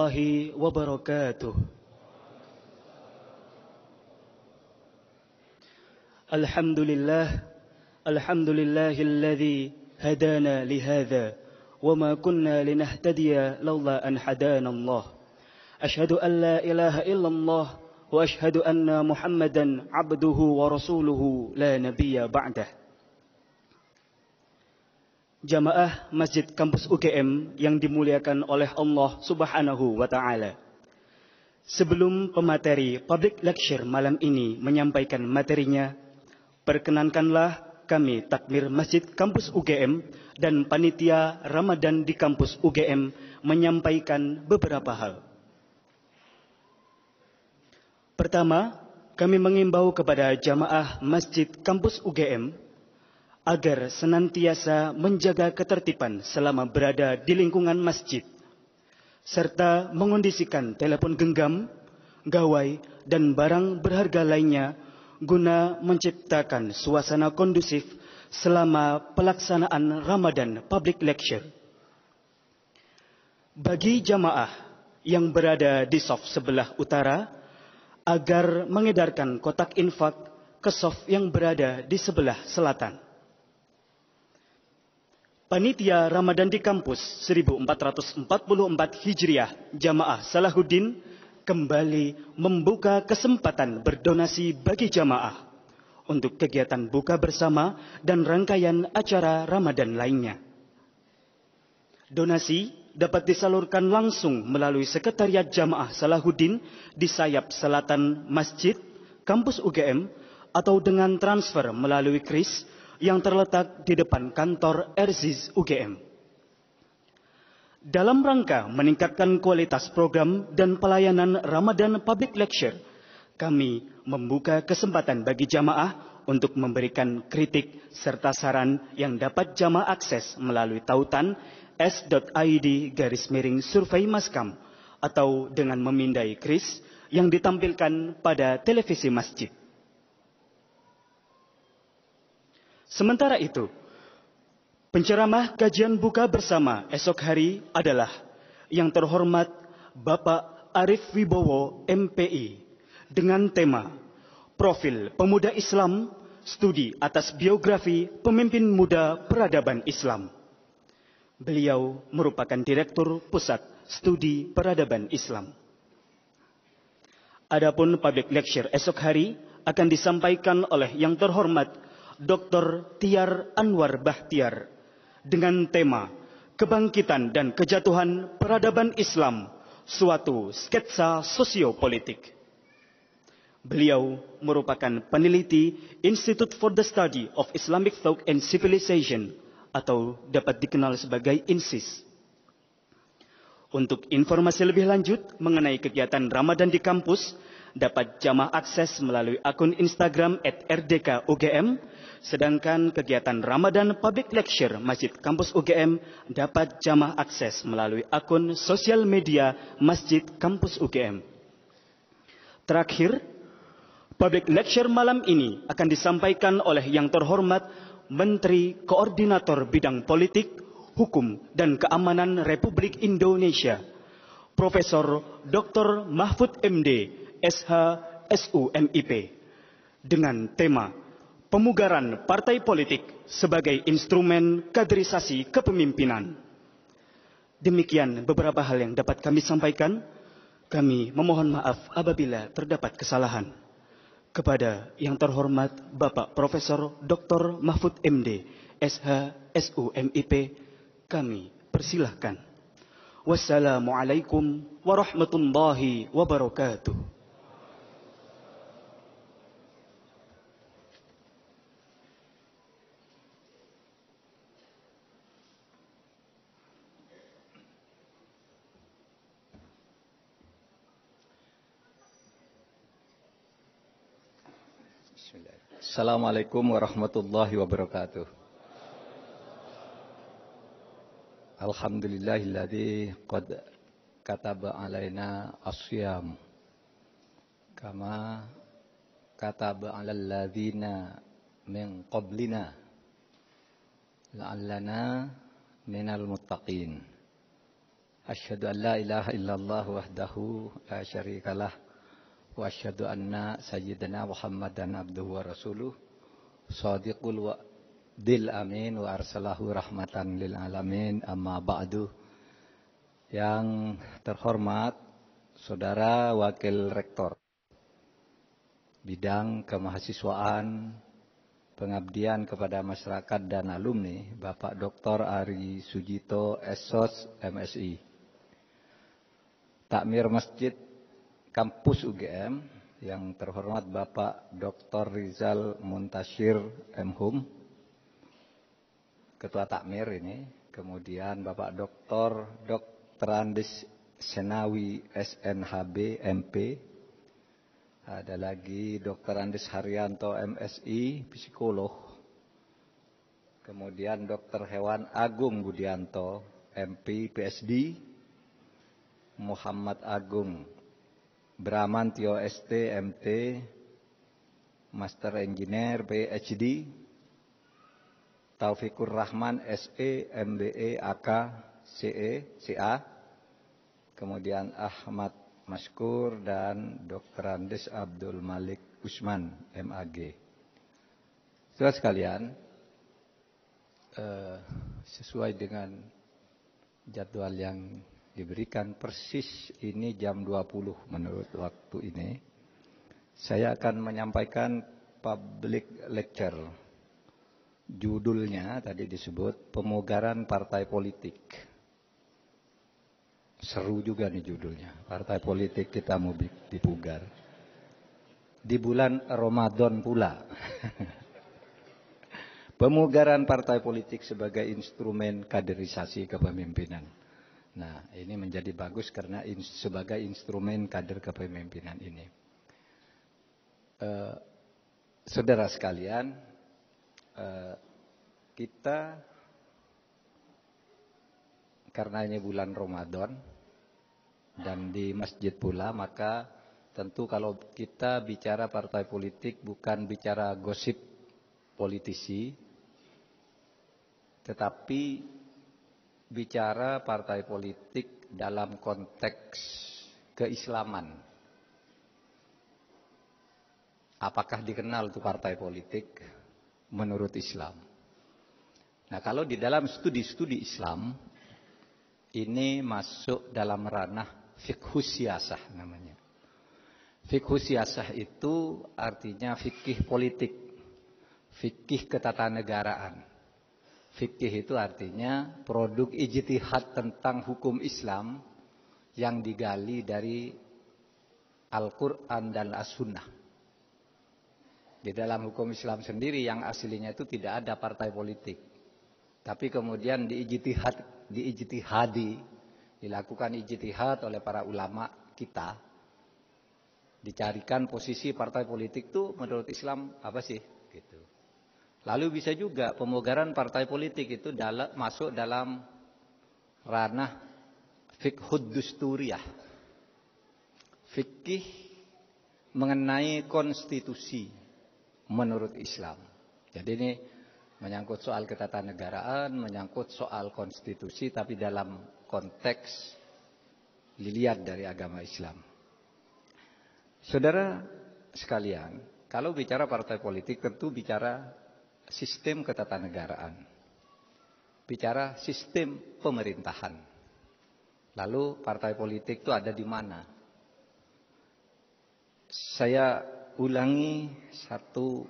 warahmatullahi wabarakatuh. Alhamdulillahilladzi hadana lihadza wa ma kunna linahtadiya laula an hadanallah. Asyhadu an la ilaha illallah wa asyhadu anna Muhammadan abduhu wa rasuluhu la nabiyya ba'dah. Jamaah Masjid Kampus UGM yang dimuliakan oleh Allah Subhanahu wa Ta'ala. Sebelum pemateri public lecture malam ini menyampaikan materinya, perkenankanlah kami takmir Masjid Kampus UGM dan panitia Ramadan di Kampus UGM menyampaikan beberapa hal. Pertama, kami mengimbau kepada jamaah Masjid Kampus UGM agar senantiasa menjaga ketertiban selama berada di lingkungan masjid, serta mengondisikan telepon genggam, gawai, dan barang berharga lainnya guna menciptakan suasana kondusif selama pelaksanaan Ramadan Public Lecture. Bagi jamaah yang berada di shaf sebelah utara, agar mengedarkan kotak infak ke shaf yang berada di sebelah selatan. Panitia Ramadan di Kampus 1444 Hijriah Jamaah Salahuddin kembali membuka kesempatan berdonasi bagi jamaah untuk kegiatan buka bersama dan rangkaian acara Ramadan lainnya. Donasi dapat disalurkan langsung melalui Sekretariat Jamaah Salahuddin di sayap selatan Masjid Kampus UGM atau dengan transfer melalui kris yang terletak di depan kantor RZIS UGM. Dalam rangka meningkatkan kualitas program dan pelayanan Ramadan Public Lecture, kami membuka kesempatan bagi jamaah untuk memberikan kritik serta saran yang dapat jamaah akses melalui tautan s.id/survei maskam atau dengan memindai kris yang ditampilkan pada televisi masjid. Sementara itu, penceramah kajian buka bersama esok hari adalah yang terhormat Bapak Arif Wibowo MPI dengan tema Profil Pemuda Islam, Studi atas Biografi Pemimpin Muda Peradaban Islam. Beliau merupakan Direktur Pusat Studi Peradaban Islam. Adapun public lecture esok hari akan disampaikan oleh yang terhormat Dr. Tiar Anwar Bahtiar dengan tema Kebangkitan dan Kejatuhan Peradaban Islam, Suatu Sketsa Sosiopolitik. Beliau merupakan peneliti Institute for the Study of Islamic Thought and Civilization atau dapat dikenal sebagai INSIS. Untuk informasi lebih lanjut mengenai kegiatan Ramadan di kampus, dapat jamaah akses melalui akun Instagram @rdkugm, sedangkan kegiatan Ramadan Public Lecture Masjid Kampus UGM dapat jamaah akses melalui akun sosial media Masjid Kampus UGM. Terakhir, Public Lecture malam ini akan disampaikan oleh yang terhormat Menteri Koordinator Bidang Politik, Hukum, dan Keamanan Republik Indonesia, Profesor Dr. Mahfud MD, SH, SU, MIP, dengan tema Pemugaran Partai Politik sebagai Instrumen Kaderisasi Kepemimpinan. Demikian beberapa hal yang dapat kami sampaikan. Kami memohon maaf apabila terdapat kesalahan. Kepada yang terhormat Bapak Profesor Dr. Mahfud MD, SH, SU, MIP, kami persilahkan. Wassalamualaikum warahmatullahi wabarakatuh. Assalamualaikum warahmatullahi wabarakatuh. Alhamdulillahilladzi qad kataba alaina as-siyam kama kataba alal ladzina min qablina la'allana minal muttaqin. Asyhadu an la ilaha illallah wahdahu la syarikalah wa asyhadu anna sayyidina Muhammadan abduhu wa rasuluh shadiqul wa'dil amin wa arsalahu rahmatan lil alamin amma ba'du. Yang terhormat Saudara Wakil Rektor Bidang Kemahasiswaan Pengabdian kepada Masyarakat dan Alumni Bapak Dr. Ari Sujito SOS MSI, Takmir Masjid Kampus UGM yang terhormat Bapak Dr. Rizal Muntasyir MHum, Ketua Takmir ini, kemudian Bapak Dr. Andes Senawi SNHB MP, ada lagi Dr. Andes Haryanto MSI Psikolog, kemudian Dr. Hewan Agung Budianto MP PSD, Muhammad Agung Bramantio ST MT Master Engineer PhD, Taufikur Rahman SE MBE AK CE CA, kemudian Ahmad Maskur dan Dr. Andes Abdul Malik Usman MAG. Saudara sekalian, sesuai dengan jadwal yang diberikan persis ini jam 20 menurut waktu ini, saya akan menyampaikan public lecture. Judulnya tadi disebut Pemugaran Partai Politik. Seru juga nih judulnya, partai politik kita mau dipugar di bulan Ramadan pula. Pemugaran partai politik sebagai instrumen kaderisasi kepemimpinan. Nah, ini menjadi bagus karena sebagai instrumen kader kepemimpinan ini. Saudara sekalian, kita karena ini bulan Ramadan dan di masjid pula, maka tentu kalau kita bicara partai politik bukan bicara gosip politisi, tetapi bicara partai politik dalam konteks keislaman. Apakah dikenal itu partai politik menurut Islam? Nah, kalau di dalam studi-studi Islam, ini masuk dalam ranah fiqhus siyasah namanya. Fiqhus siyasah itu artinya fikih politik, fikih ketatanegaraan. Fikih itu artinya produk ijtihad tentang hukum Islam yang digali dari Al-Quran dan As-Sunnah. Di dalam hukum Islam sendiri yang aslinya itu tidak ada partai politik. Tapi kemudian dilakukan ijtihad oleh para ulama kita. Dicarikan posisi partai politik itu menurut Islam apa sih? Gitu. Lalu bisa juga pemugaran partai politik itu masuk dalam ranah fiqhud dusturiyah. Fikih mengenai konstitusi menurut Islam. Jadi ini menyangkut soal ketatanegaraan, menyangkut soal konstitusi, tapi dalam konteks dilihat dari agama Islam. Saudara sekalian, kalau bicara partai politik tentu bicara sistem ketatanegaraan, bicara sistem pemerintahan. Lalu partai politik itu ada di mana? Saya ulangi satu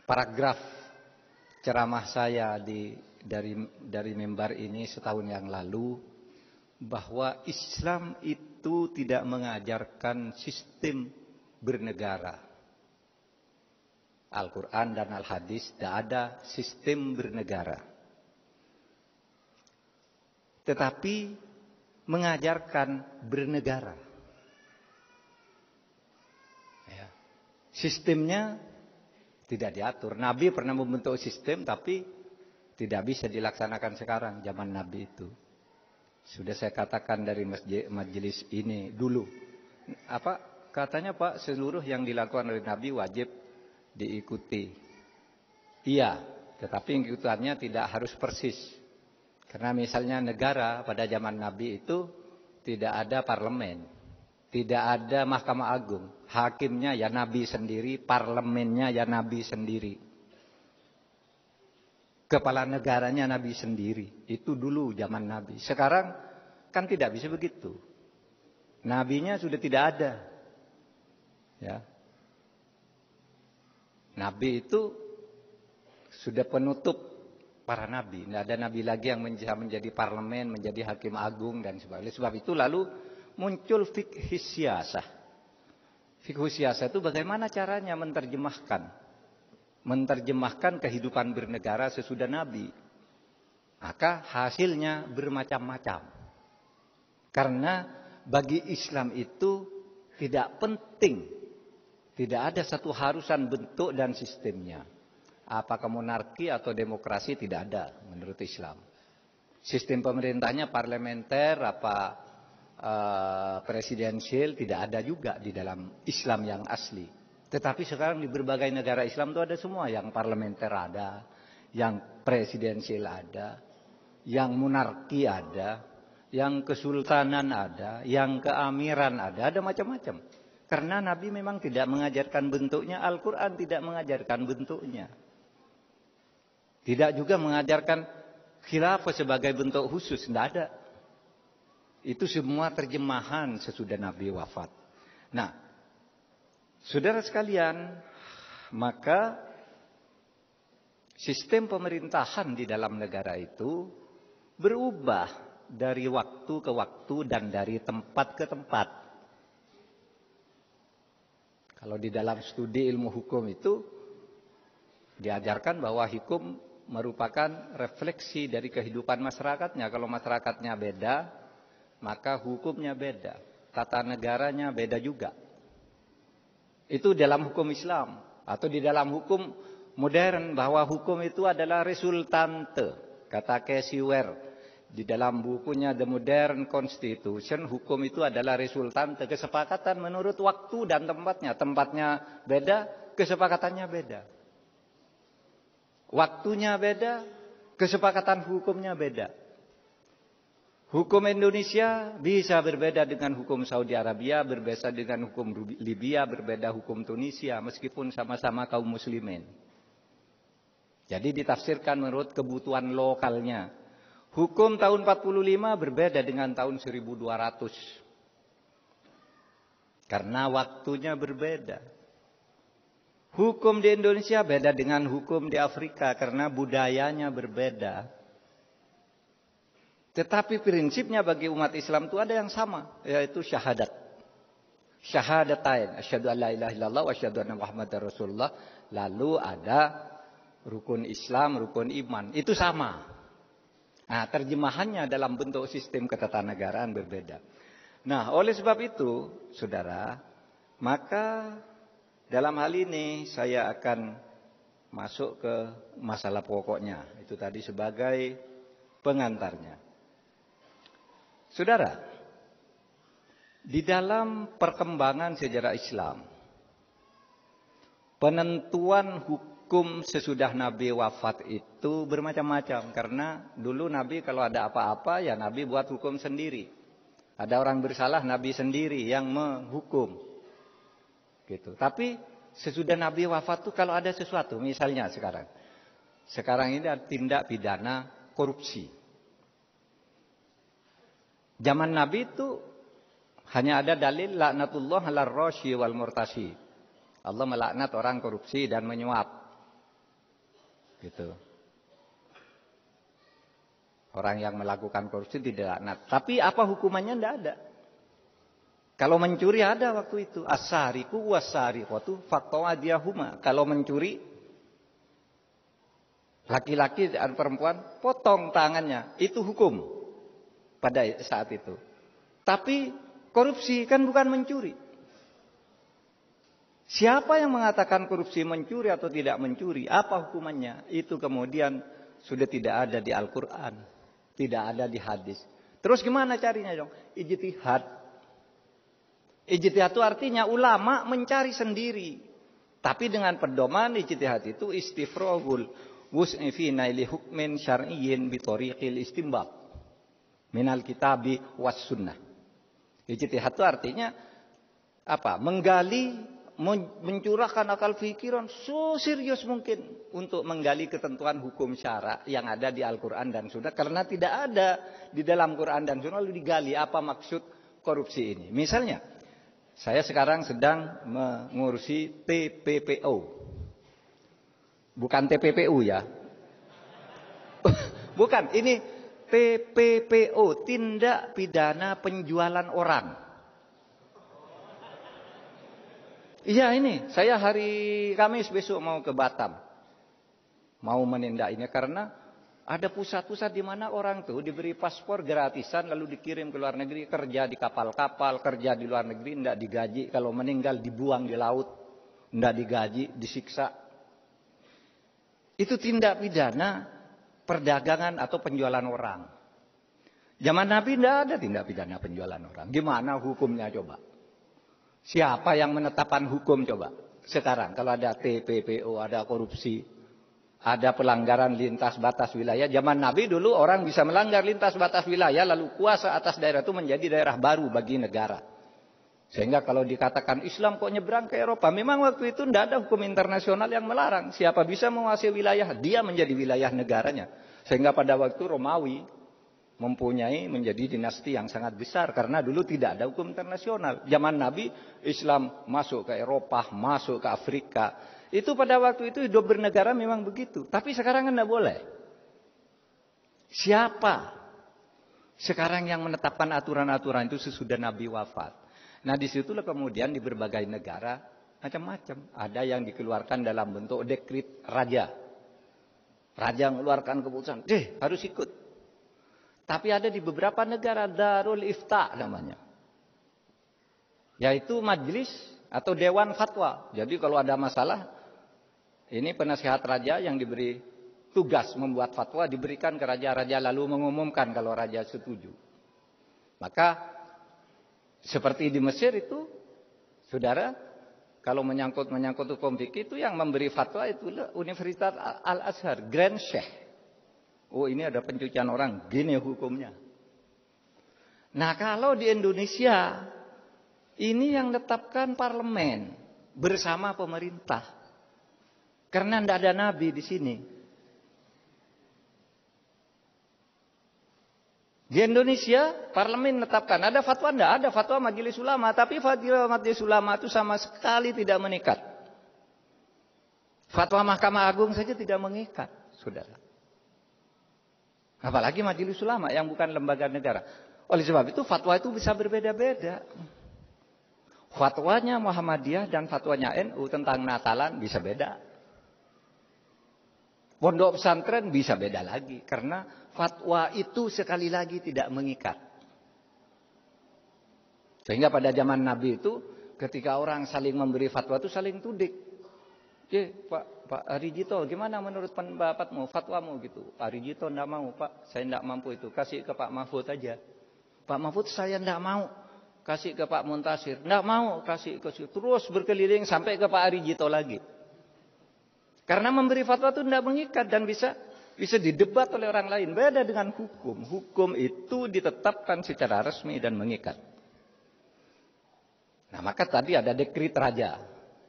paragraf ceramah saya dari mimbar ini setahun yang lalu, bahwa Islam itu tidak mengajarkan sistem bernegara. Al-Quran dan Al-Hadis tidak ada sistem bernegara. Tetapi mengajarkan bernegara. Ya. Sistemnya tidak diatur. Nabi pernah membentuk sistem tapi tidak bisa dilaksanakan sekarang zaman Nabi itu. Sudah saya katakan dari majelis ini dulu. Apa katanya Pak, seluruh yang dilakukan oleh Nabi wajib diikuti. Iya, tetapi ikutannya tidak harus persis. Karena misalnya negara pada zaman Nabi itu tidak ada parlemen, tidak ada Mahkamah Agung. Hakimnya ya Nabi sendiri, parlemennya ya Nabi sendiri. Kepala negaranya Nabi sendiri. Itu dulu zaman Nabi. Sekarang kan tidak bisa begitu. Nabinya sudah tidak ada. Ya. Nabi itu sudah penutup para nabi. Tidak ada nabi lagi yang menjadi parlemen, menjadi hakim agung dan sebagainya. Sebab itu lalu muncul fikih siyasah. Fikih siyasah itu bagaimana caranya menerjemahkan kehidupan bernegara sesudah Nabi. Maka hasilnya bermacam-macam. Karena bagi Islam itu tidak penting. Tidak ada satu harusan bentuk dan sistemnya. Apakah monarki atau demokrasi tidak ada menurut Islam. Sistem pemerintahnya parlementer presidensial tidak ada juga di dalam Islam yang asli. Tetapi sekarang di berbagai negara Islam itu ada semua, yang parlementer ada, yang presidensial ada, yang monarki ada, yang kesultanan ada, yang keamiran ada macam-macam. Karena Nabi memang tidak mengajarkan bentuknya, Al-Quran tidak mengajarkan bentuknya. Tidak juga mengajarkan khilafah sebagai bentuk khusus, tidak ada. Itu semua terjemahan sesudah Nabi wafat. Nah, saudara sekalian, maka sistem pemerintahan di dalam negara itu berubah dari waktu ke waktu dan dari tempat ke tempat. Kalau di dalam studi ilmu hukum itu diajarkan bahwa hukum merupakan refleksi dari kehidupan masyarakatnya. Kalau masyarakatnya beda, maka hukumnya beda. Tata negaranya beda juga. Itu dalam hukum Islam. Atau di dalam hukum modern, bahwa hukum itu adalah resultante. Kata Casey Ware di dalam bukunya The Modern Constitution, hukum itu adalah resultante. Kesepakatan menurut waktu dan tempatnya. Tempatnya beda, kesepakatannya beda. Waktunya beda, kesepakatan hukumnya beda. Hukum Indonesia bisa berbeda dengan hukum Saudi Arabia, berbeda dengan hukum Libya, berbeda hukum Tunisia, meskipun sama-sama kaum muslimin. Jadi ditafsirkan menurut kebutuhan lokalnya. Hukum tahun 45 berbeda dengan tahun 1200. Karena waktunya berbeda. Hukum di Indonesia beda dengan hukum di Afrika karena budayanya berbeda. Tetapi prinsipnya bagi umat Islam itu ada yang sama, yaitu syahadat. Syahadatain, asyhadu an la ilaha illallah wa asyhadu anna Muhammadar Rasulullah. Lalu ada rukun Islam, rukun iman. Itu sama. Nah, terjemahannya dalam bentuk sistem ketatanegaraan berbeda. Nah, oleh sebab itu, saudara, maka dalam hal ini saya akan masuk ke masalah pokoknya. Itu tadi sebagai pengantarnya. Saudara, di dalam perkembangan sejarah Islam, penentuan hukum sesudah Nabi wafat itu bermacam-macam. Karena dulu Nabi kalau ada apa-apa ya Nabi buat hukum sendiri. Ada orang bersalah, Nabi sendiri yang menghukum. Gitu. Tapi sesudah Nabi wafat tuh kalau ada sesuatu, misalnya sekarang ini ada tindak pidana korupsi. Zaman Nabi itu hanya ada dalil laknatullah 'alar rasyi wal murtashi. Allah melaknat orang korupsi dan menyuap. Gitu. Orang yang melakukan korupsi tidak laknat. Tapi apa hukumannya tidak ada. Kalau mencuri ada waktu itu. As-sariqu was-sariqatu faqta'adiyahuma. Kalau mencuri, laki-laki dan perempuan potong tangannya. Itu hukum pada saat itu. Tapi korupsi kan bukan mencuri. Siapa yang mengatakan korupsi mencuri atau tidak mencuri? Apa hukumannya? Itu kemudian sudah tidak ada di Al-Quran. Tidak ada di hadis. Terus gimana carinya dong? Ijtihad. Ijtihad itu artinya ulama mencari sendiri. Tapi dengan pedoman ijtihad itu istifrogul wus'i fi naili hukmin syar'iyyin bi tariqil istinbat minal kitabi was sunnah. Ijtihad itu artinya apa? Menggali, mencurahkan akal pikiran serius mungkin untuk menggali ketentuan hukum syara yang ada di Al-Quran dan Sunnah, karena tidak ada di dalam Quran dan Sunnah, lalu digali apa maksud korupsi ini. Misalnya, saya sekarang sedang mengurusi TPPO, bukan TPPU ya, bukan, ini TPPO, tindak pidana penjualan orang. Iya, ini saya hari Kamis besok mau ke Batam, mau menindak ini karena ada pusat-pusat di mana orang tuh diberi paspor gratisan lalu dikirim ke luar negeri, kerja di kapal-kapal, kerja di luar negeri, tidak digaji, kalau meninggal dibuang di laut, tidak digaji, disiksa. Itu tindak pidana perdagangan atau penjualan orang. Zaman Nabi tidak ada tindak pidana penjualan orang. Gimana hukumnya coba? Siapa yang menetapkan hukum coba? Sekarang kalau ada TPPO, ada korupsi, ada pelanggaran lintas batas wilayah. Zaman Nabi dulu orang bisa melanggar lintas batas wilayah, lalu kuasa atas daerah itu menjadi daerah baru bagi negara. Sehingga kalau dikatakan Islam kok nyebrang ke Eropa, memang waktu itu tidak ada hukum internasional yang melarang. Siapa bisa menguasai wilayah, dia menjadi wilayah negaranya. Sehingga pada waktu Romawi menjadi dinasti yang sangat besar karena dulu tidak ada hukum internasional. Zaman Nabi Islam masuk ke Eropa, masuk ke Afrika. Itu pada waktu itu hidup bernegara memang begitu. Tapi sekarang kan tidak boleh. Siapa sekarang yang menetapkan aturan-aturan itu sesudah Nabi wafat? Nah, disitulah kemudian di berbagai negara macam-macam. Ada yang dikeluarkan dalam bentuk dekret raja. Raja mengeluarkan keputusan, harus ikut. Tapi ada di beberapa negara Darul Ifta namanya. Yaitu majelis atau dewan fatwa. Jadi kalau ada masalah, ini penasihat raja yang diberi tugas membuat fatwa diberikan ke raja-raja lalu mengumumkan kalau raja setuju. Maka seperti di Mesir itu, saudara, kalau menyangkut hukum fikih itu yang memberi fatwa itu Universitas Al-Azhar, Grand Sheikh. Oh, ini ada pencucian orang, gini hukumnya. Nah, kalau di Indonesia, ini yang tetapkan parlemen bersama pemerintah. Karena tidak ada nabi di sini. Di Indonesia, parlemen menetapkan. Ada fatwa? Tidak ada fatwa majelis ulama. Tapi fatwa majelis ulama itu sama sekali tidak mengikat. Fatwa Mahkamah Agung saja tidak mengikat, saudara. Apalagi majelis ulama yang bukan lembaga negara. Oleh sebab itu fatwa itu bisa berbeda-beda. Fatwanya Muhammadiyah dan fatwanya NU tentang Natalan bisa beda. Pondok pesantren bisa beda lagi. Karena fatwa itu sekali lagi tidak mengikat. Sehingga pada zaman Nabi itu ketika orang saling memberi fatwa itu saling tudik. Pak Arijito, gimana menurut pendapatmu, fatwamu gitu? Pak Arijito tidak mau, Pak, saya tidak mampu itu. Kasih ke Pak Mahfud aja. Pak Mahfud saya tidak mau. Kasih ke Pak Muntasir. Tidak mau, kasih ke situ. Terus berkeliling sampai ke Pak Arijito lagi. Karena memberi fatwa itu tidak mengikat dan bisa didebat oleh orang lain. Beda dengan hukum. Hukum itu ditetapkan secara resmi dan mengikat. Nah, maka tadi ada dekret raja.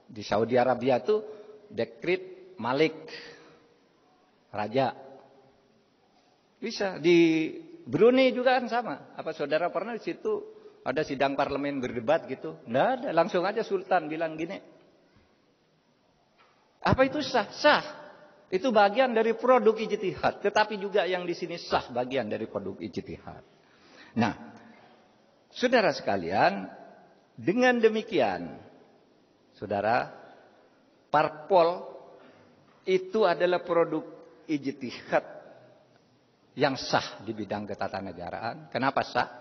Di Saudi Arabia itu dekret Malik, raja. Bisa di Brunei juga kan sama. Apa saudara pernah di situ ada sidang parlemen berdebat gitu? Nggak ada, langsung aja sultan bilang gini. Apa itu sah? Sah. Itu bagian dari produk ijtihad. Tetapi juga yang di sini sah bagian dari produk ijtihad. Nah, saudara sekalian, dengan demikian, saudara, parpol itu adalah produk ijtihad yang sah di bidang ketatanegaraan. Kenapa sah?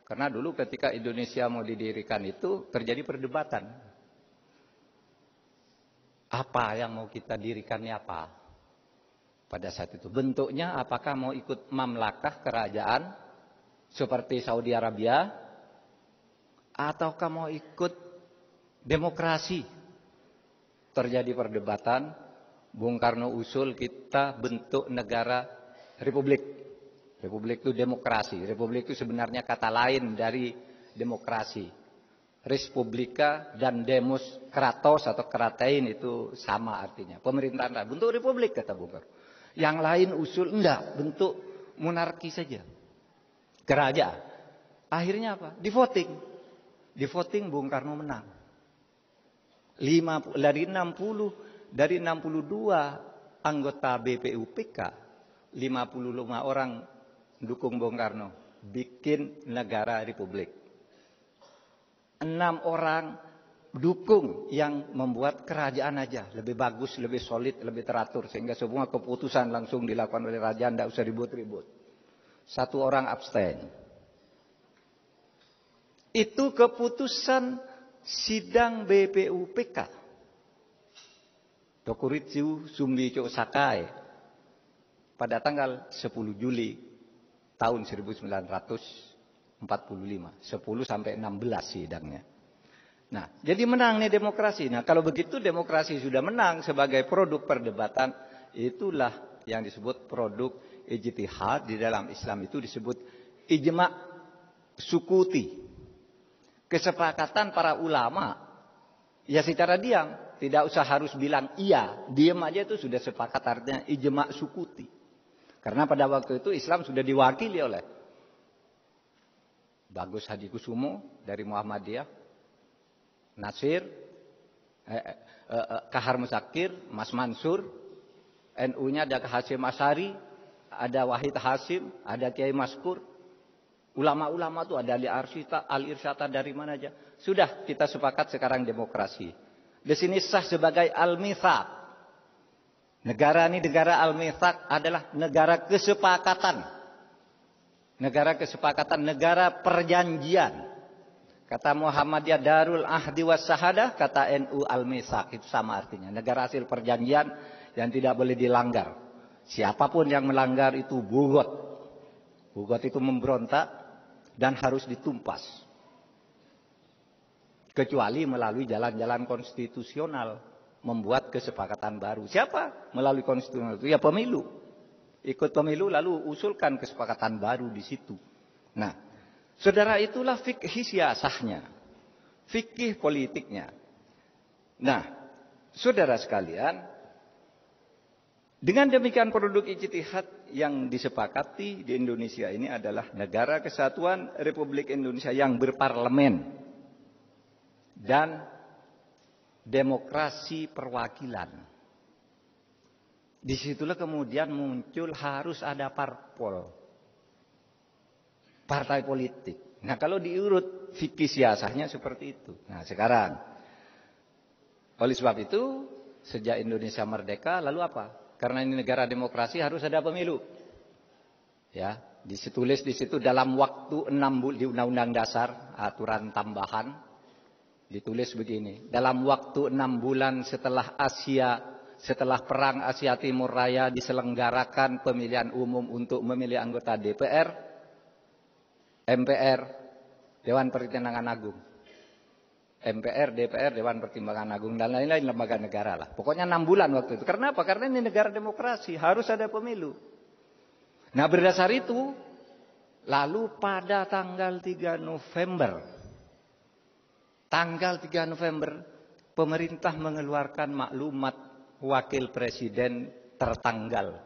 Karena dulu ketika Indonesia mau didirikan itu terjadi perdebatan. Apa yang mau kita dirikannya apa? Pada saat itu bentuknya apakah mau ikut mamlakah kerajaan seperti Saudi Arabia ataukah mau ikut demokrasi? Terjadi perdebatan. Bung Karno usul kita bentuk negara republik. Republik itu demokrasi. Republik itu sebenarnya kata lain dari demokrasi. Respublika dan demos kratos atau kratein itu sama artinya. Pemerintahan bentuk republik kata Bung Karno. Yang lain usul enggak, bentuk monarki saja. Kerajaan. Akhirnya apa? Di voting. Di voting Bung Karno menang. Dari 62 anggota BPUPK, 55 orang dukung Bung Karno bikin negara republik. 6 orang dukung yang membuat kerajaan aja lebih bagus, lebih solid, lebih teratur sehingga semua keputusan langsung dilakukan oleh raja, tidak usah ribut-ribut. 1 orang abstain. Itu keputusan sidang BPUPK. Dokuritsu Sumbicho Sakai pada tanggal 10 Juli tahun 1945. 10 sampai 16 sidangnya. Nah, jadi menang nih demokrasi. Nah, kalau begitu demokrasi sudah menang sebagai produk perdebatan, itulah yang disebut produk ijtihad. Di dalam Islam itu disebut ijma' sukuti. Kesepakatan para ulama. Ya secara diam, tidak usah harus bilang iya, diam aja itu sudah sepakat, artinya ijma' sukuti. Karena pada waktu itu Islam sudah diwakili oleh Bagus Hadikusumo dari Muhammadiyah, Nasir, Kahar Musakir, Mas Mansur, NU-nya ada Hasyim Asyari, ada Wahid Hasim, ada Kiai Maskur. Ulama-ulama itu ada Al-Irsyata dari mana aja. Sudah kita sepakat sekarang demokrasi. Di sini sah sebagai Al-Mitsaq. Negara ini negara Al-Mitsaq adalah negara kesepakatan. Negara kesepakatan, negara perjanjian. Kata Muhammadiyah Darul Ahdi was Sahadah, kata NU Al-Mitsaq, itu sama artinya. Negara hasil perjanjian yang tidak boleh dilanggar. Siapapun yang melanggar itu bugot. Bugot itu memberontak dan harus ditumpas. Kecuali melalui jalan-jalan konstitusional. Membuat kesepakatan baru. Siapa? Melalui konstitusional itu ya pemilu. Ikut pemilu lalu usulkan kesepakatan baru di situ. Nah, saudara, itulah fikih siasahnya. Fikih politiknya. Nah, saudara sekalian, dengan demikian produk ijtihad yang disepakati di Indonesia ini adalah Negara Kesatuan Republik Indonesia yang berparlemen dan demokrasi perwakilan. Disitulah kemudian muncul harus ada parpol. Partai politik. Nah, kalau diurut fikih siasahnya seperti itu. Nah, sekarang. Oleh sebab itu, sejak Indonesia merdeka, lalu apa? Karena ini negara demokrasi harus ada pemilu. Ya, ditulis di situ dalam waktu 6 bulan di Undang-Undang Dasar, aturan tambahan. Ditulis begini, dalam waktu 6 bulan setelah Perang Asia Timur Raya diselenggarakan pemilihan umum untuk memilih anggota DPR, MPR, Dewan Pertimbangan Agung. MPR, DPR, Dewan Pertimbangan Agung, dan lain-lain lembaga negara lah. Pokoknya 6 bulan waktu itu. Karena apa? Karena ini negara demokrasi, harus ada pemilu. Nah, berdasar itu, lalu pada tanggal 3 November, pemerintah mengeluarkan maklumat Wakil Presiden tertanggal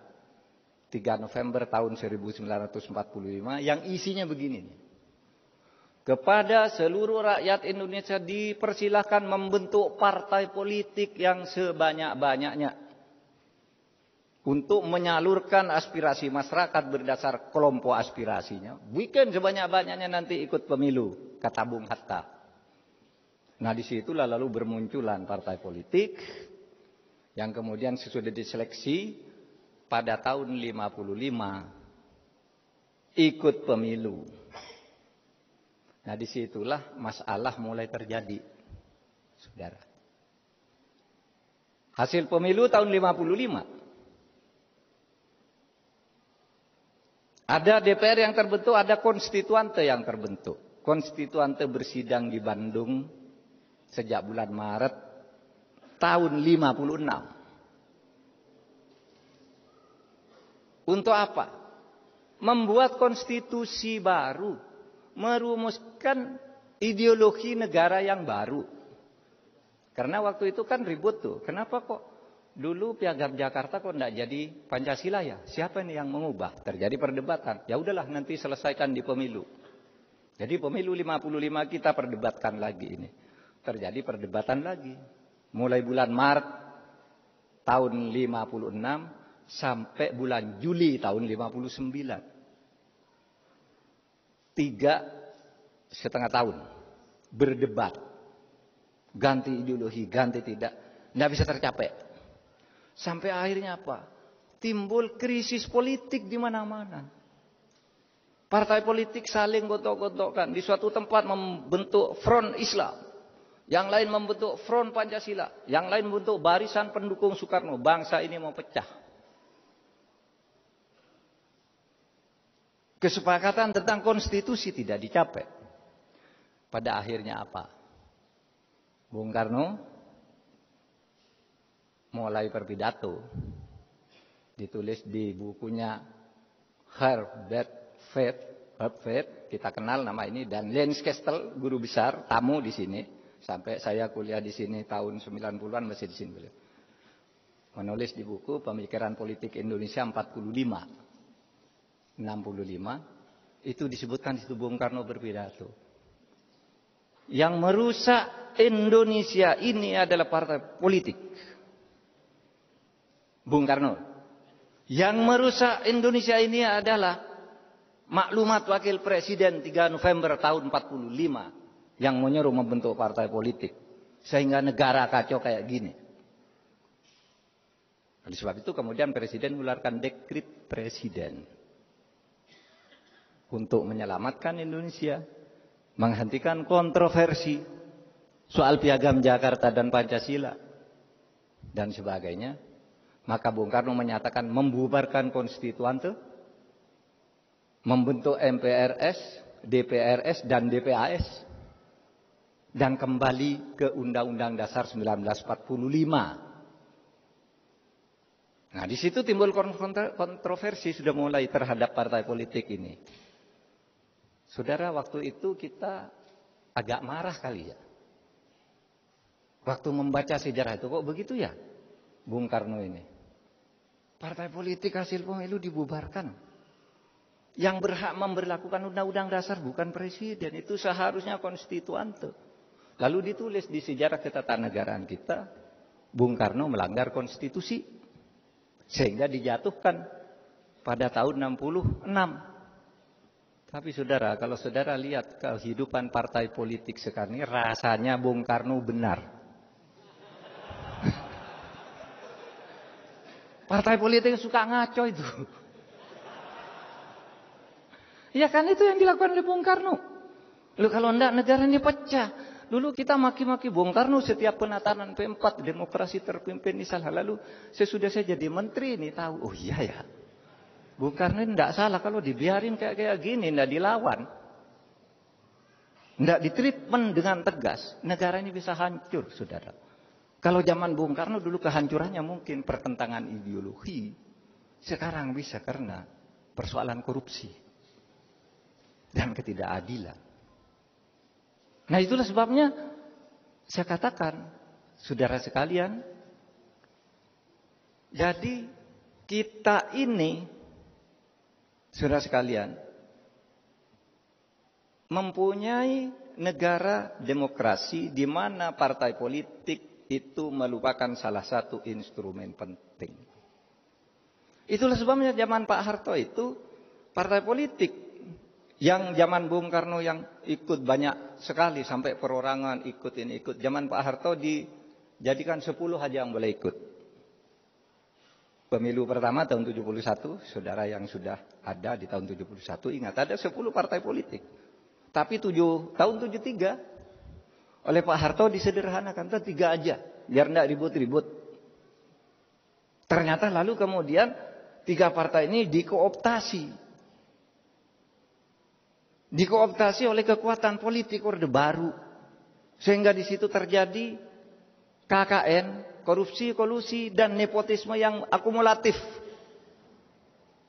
3 November tahun 1945 yang isinya begini. Kepada seluruh rakyat Indonesia dipersilahkan membentuk partai politik yang sebanyak-banyaknya untuk menyalurkan aspirasi masyarakat berdasar kelompok aspirasinya. Bikin sebanyak-banyaknya nanti ikut pemilu, kata Bung Hatta. Nah, disitulah lalu bermunculan partai politik yang kemudian sesudah diseleksi pada tahun 55 ikut pemilu. Nah, disitulah masalah mulai terjadi, saudara. Hasil pemilu tahun 55. Ada DPR yang terbentuk, ada konstituante yang terbentuk. Konstituante bersidang di Bandung sejak bulan Maret tahun 56. Untuk apa? Membuat konstitusi baru, merumuskan ideologi negara yang baru. Karena waktu itu kan ribut tuh. Kenapa kok dulu Piagam Jakarta kok enggak jadi Pancasila ya? Siapa nih yang mengubah? Terjadi perdebatan. Ya udahlah nanti selesaikan di pemilu. Jadi pemilu 55 kita perdebatkan lagi ini. Terjadi perdebatan lagi. Mulai bulan Maret tahun 56 sampai bulan Juli tahun 59. 3,5 tahun berdebat. Ganti ideologi, ganti tidak. Tidak bisa tercapai. Sampai akhirnya apa? Timbul krisis politik di mana-mana. Partai politik saling gontok-gontokkan. Di suatu tempat membentuk front Islam. Yang lain membentuk front Pancasila. Yang lain membentuk barisan pendukung Soekarno. Bangsa ini mau pecah. Kesepakatan tentang konstitusi tidak dicapai. Pada akhirnya apa? Bung Karno mulai berpidato. Ditulis di bukunya Herbert Fed, kita kenal nama ini, dan Lens Kestel, guru besar, tamu di sini. Sampai saya kuliah di sini tahun 90-an masih di sini beliau. Menulis di buku Pemikiran Politik Indonesia 65, itu disebutkan di situ Bung Karno berpidato. Yang merusak Indonesia ini adalah partai politik. Bung Karno. Yang merusak Indonesia ini adalah maklumat Wakil Presiden 3 November tahun 45 yang menyuruh membentuk partai politik. Sehingga negara kacau kayak gini. Oleh sebab itu kemudian Presiden mengeluarkan dekret Presiden. Untuk menyelamatkan Indonesia. Menghentikan kontroversi soal Piagam Jakarta dan Pancasila dan sebagainya. Maka Bung Karno menyatakan membubarkan konstituante, membentuk MPRS, DPRS dan DPAS, dan kembali ke Undang-Undang Dasar 1945. Nah, di situ timbul kontroversi sudah mulai terhadap partai politik ini. Saudara, waktu itu kita agak marah kali ya. Waktu membaca sejarah itu, kok begitu ya Bung Karno ini. Partai politik hasil pemilu dibubarkan. Yang berhak memberlakukan undang-undang dasar bukan presiden. Itu seharusnya konstituante. Lalu ditulis di sejarah ketatanegaraan kita, Bung Karno melanggar konstitusi. Sehingga dijatuhkan pada tahun 66. Tapi saudara, kalau saudara lihat kehidupan partai politik sekarang ini, rasanya Bung Karno benar. Partai politik suka ngaco itu. Ya kan itu yang dilakukan oleh Bung Karno. Lalu kalau enggak negara ini pecah. Dulu kita maki-maki Bung Karno setiap penatanan P4, demokrasi terpimpin ini salah. Lalu sesudah saya jadi menteri ini tahu, oh iya ya. Bung Karno ini tidak salah kalau dibiarin kayak gini, tidak dilawan. Tidak ditreatment dengan tegas, negara ini bisa hancur, saudara. Kalau zaman Bung Karno dulu kehancurannya mungkin pertentangan ideologi. Sekarang bisa karena persoalan korupsi dan ketidakadilan. Nah itulah sebabnya saya katakan, saudara sekalian, jadi kita ini, saudara sekalian, mempunyai negara demokrasi di mana partai politik itu merupakan salah satu instrumen penting. Itulah sebabnya zaman Pak Harto itu partai politik yang zaman Bung Karno yang ikut banyak sekali sampai perorangan ikut ini ikut. Zaman Pak Harto dijadikan 10 aja yang boleh ikut. Pemilu pertama tahun 71, saudara yang sudah ada di tahun 71 ingat ada 10 partai politik. Tapi tahun 73 oleh Pak Harto disederhanakan 3 aja biar tidak ribut-ribut. Ternyata lalu kemudian 3 partai ini dikooptasi. Dikooptasi oleh kekuatan politik Orde Baru. Sehingga di situ terjadi KKN, korupsi, kolusi, dan nepotisme yang akumulatif.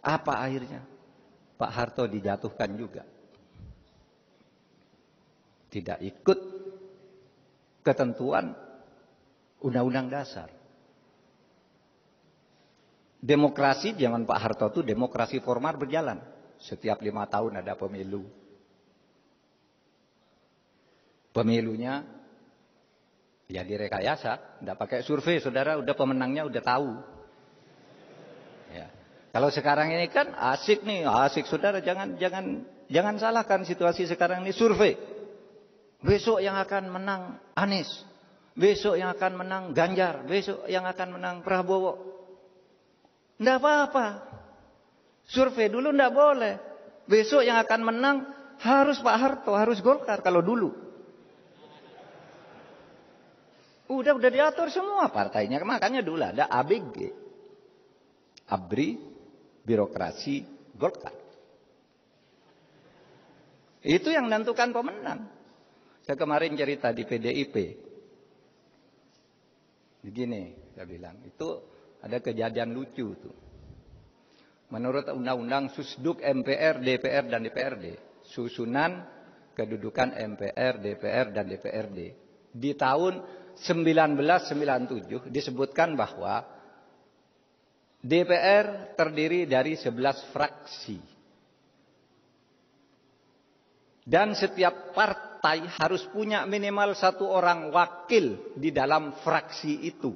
Apa akhirnya? Pak Harto dijatuhkan juga. Tidak ikut ketentuan Undang-Undang Dasar. Demokrasi zaman Pak Harto itu demokrasi formal berjalan. Setiap 5 tahun ada pemilu. Pemilunya ya direkayasa, tidak pakai survei, saudara, udah pemenangnya udah tahu. Ya. Kalau sekarang ini kan asik nih, asik saudara, jangan salahkan situasi sekarang ini survei. Besok yang akan menang Anies, besok yang akan menang Ganjar, besok yang akan menang Prabowo. Tidak apa-apa. Survei dulu tidak boleh. Besok yang akan menang harus Pak Harto, harus Golkar kalau dulu. Udah diatur semua partainya. Makanya dulu ada ABG. Abri Birokrasi Golkar. Itu yang menentukan pemenang. Saya kemarin cerita di PDIP. Begini, saya bilang. Itu ada kejadian lucu tuh. Menurut Undang-Undang Susduk MPR, DPR, dan DPRD. Susunan kedudukan MPR, DPR, dan DPRD. Di tahun 1997 disebutkan bahwa DPR terdiri dari 11 fraksi. Dan setiap partai harus punya minimal 1 orang wakil di dalam fraksi itu.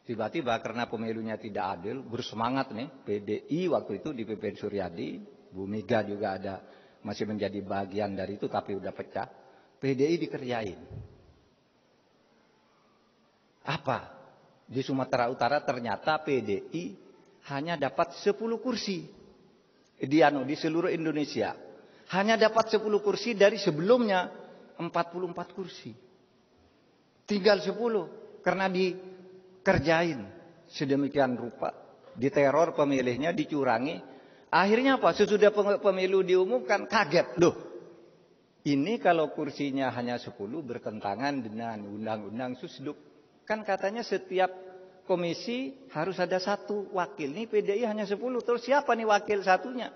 Tiba-tiba karena pemilunya tidak adil, bersemangat nih PDI waktu itu dipimpin Suryadi, Bu Mega juga ada masih menjadi bagian dari itu tapi udah pecah. PDI dikerjain. Apa? Di Sumatera Utara ternyata PDI hanya dapat 10 kursi. Di seluruh Indonesia. Hanya dapat 10 kursi dari sebelumnya 44 kursi. Tinggal 10 karena dikerjain sedemikian rupa. Diteror pemilihnya, dicurangi. Akhirnya apa? Sesudah pemilu diumumkan kaget. Loh, ini kalau kursinya hanya 10 bertentangan dengan Undang-Undang Susduk. Kan katanya setiap komisi harus ada 1 wakil. Ini PDI hanya 10. Terus siapa nih wakil satunya?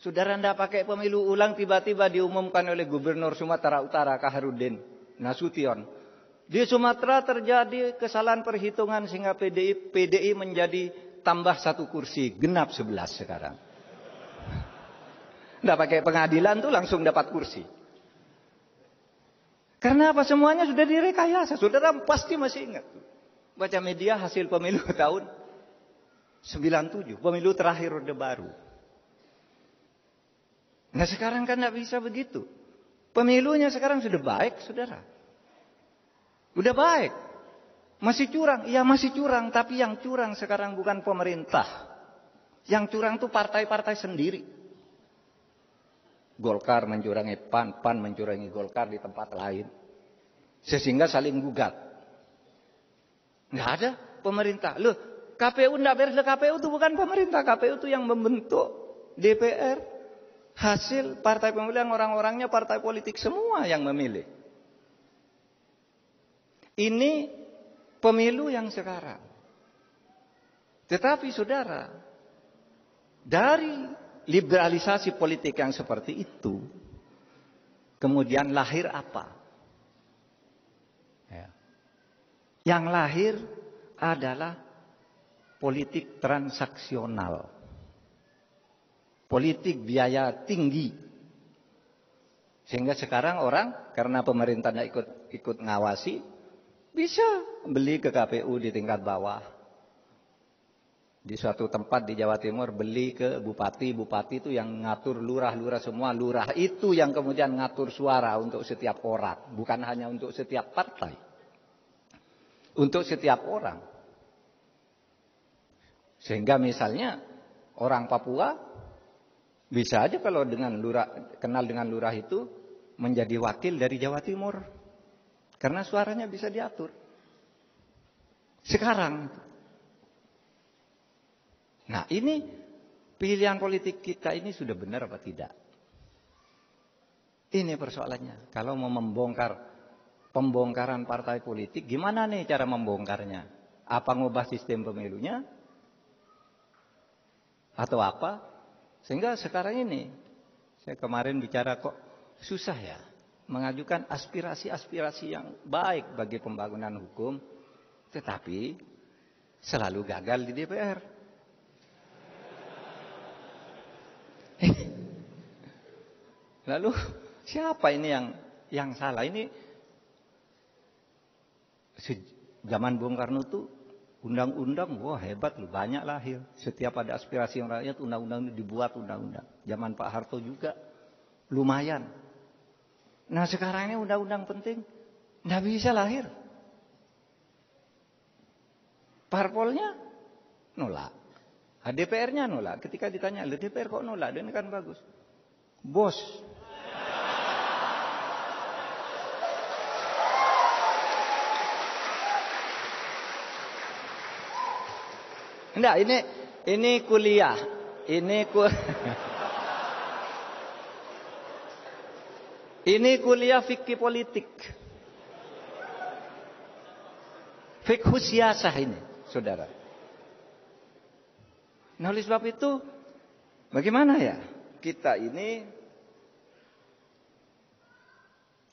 Saudara anda pakai pemilu ulang tiba-tiba diumumkan oleh Gubernur Sumatera Utara Kaharudin Nasution. Di Sumatera terjadi kesalahan perhitungan sehingga PDI menjadi tambah 1 kursi. Genap 11 sekarang. Nggak pakai pengadilan tuh langsung dapat kursi. Karena apa? Semuanya sudah direkayasa. Saudara pasti masih ingat. Baca media hasil pemilu tahun 97. Pemilu terakhir Orde Baru. Nah sekarang kan tidak bisa begitu. Pemilunya sekarang sudah baik, saudara. Udah baik. Masih curang. Iya masih curang. Tapi yang curang sekarang bukan pemerintah. Yang curang itu partai-partai sendiri. Golkar mencurangi PAN, PAN mencurangi Golkar di tempat lain. Sehingga saling gugat. Nggak ada pemerintah. Loh, KPU nggak beres. KPU itu bukan pemerintah. KPU itu yang membentuk DPR. Hasil partai pemilihan orang-orangnya partai politik semua yang memilih. Ini pemilu yang sekarang. Tetapi saudara, dari liberalisasi politik yang seperti itu, kemudian lahir apa? Ya. Yang lahir adalah politik transaksional, politik biaya tinggi, sehingga sekarang orang karena pemerintah tidak ikut ngawasi, bisa beli ke KPU di tingkat bawah. Di suatu tempat di Jawa Timur beli ke bupati itu yang ngatur lurah semua. Lurah itu yang kemudian ngatur suara untuk setiap orang. Bukan hanya untuk setiap partai. Untuk setiap orang. Sehingga misalnya orang Papua bisa aja kalau kenal dengan lurah itu menjadi wakil dari Jawa Timur. Karena suaranya bisa diatur. Sekarang. Nah ini pilihan politik kita ini sudah benar apa tidak? Ini persoalannya. Kalau mau pembongkaran partai politik, gimana nih cara membongkarnya? Apa ngubah sistem pemilunya? atau apa. Sehingga sekarang ini, saya kemarin bicara kok susah ya mengajukan aspirasi-aspirasi yang baik bagi pembangunan hukum, tetapi selalu gagal di DPR. Lalu siapa ini yang salah? Ini zaman Bung Karno tuh undang-undang, wah hebat loh, banyak lahir. Setiap ada aspirasi yang rakyat, undang-undang itu dibuat undang-undang. Zaman Pak Harto juga lumayan. Nah sekarang ini undang-undang penting, nggak bisa lahir. Parpolnya nolak, DPR-nya nolak. Ketika ditanya, DPR kok nolak? Ini kan bagus. Bos. Enggak, ini kuliah. Ini kuliah fikih politik. Fikih siasah ini, saudara. Nah, oleh sebab itu, bagaimana ya? Kita ini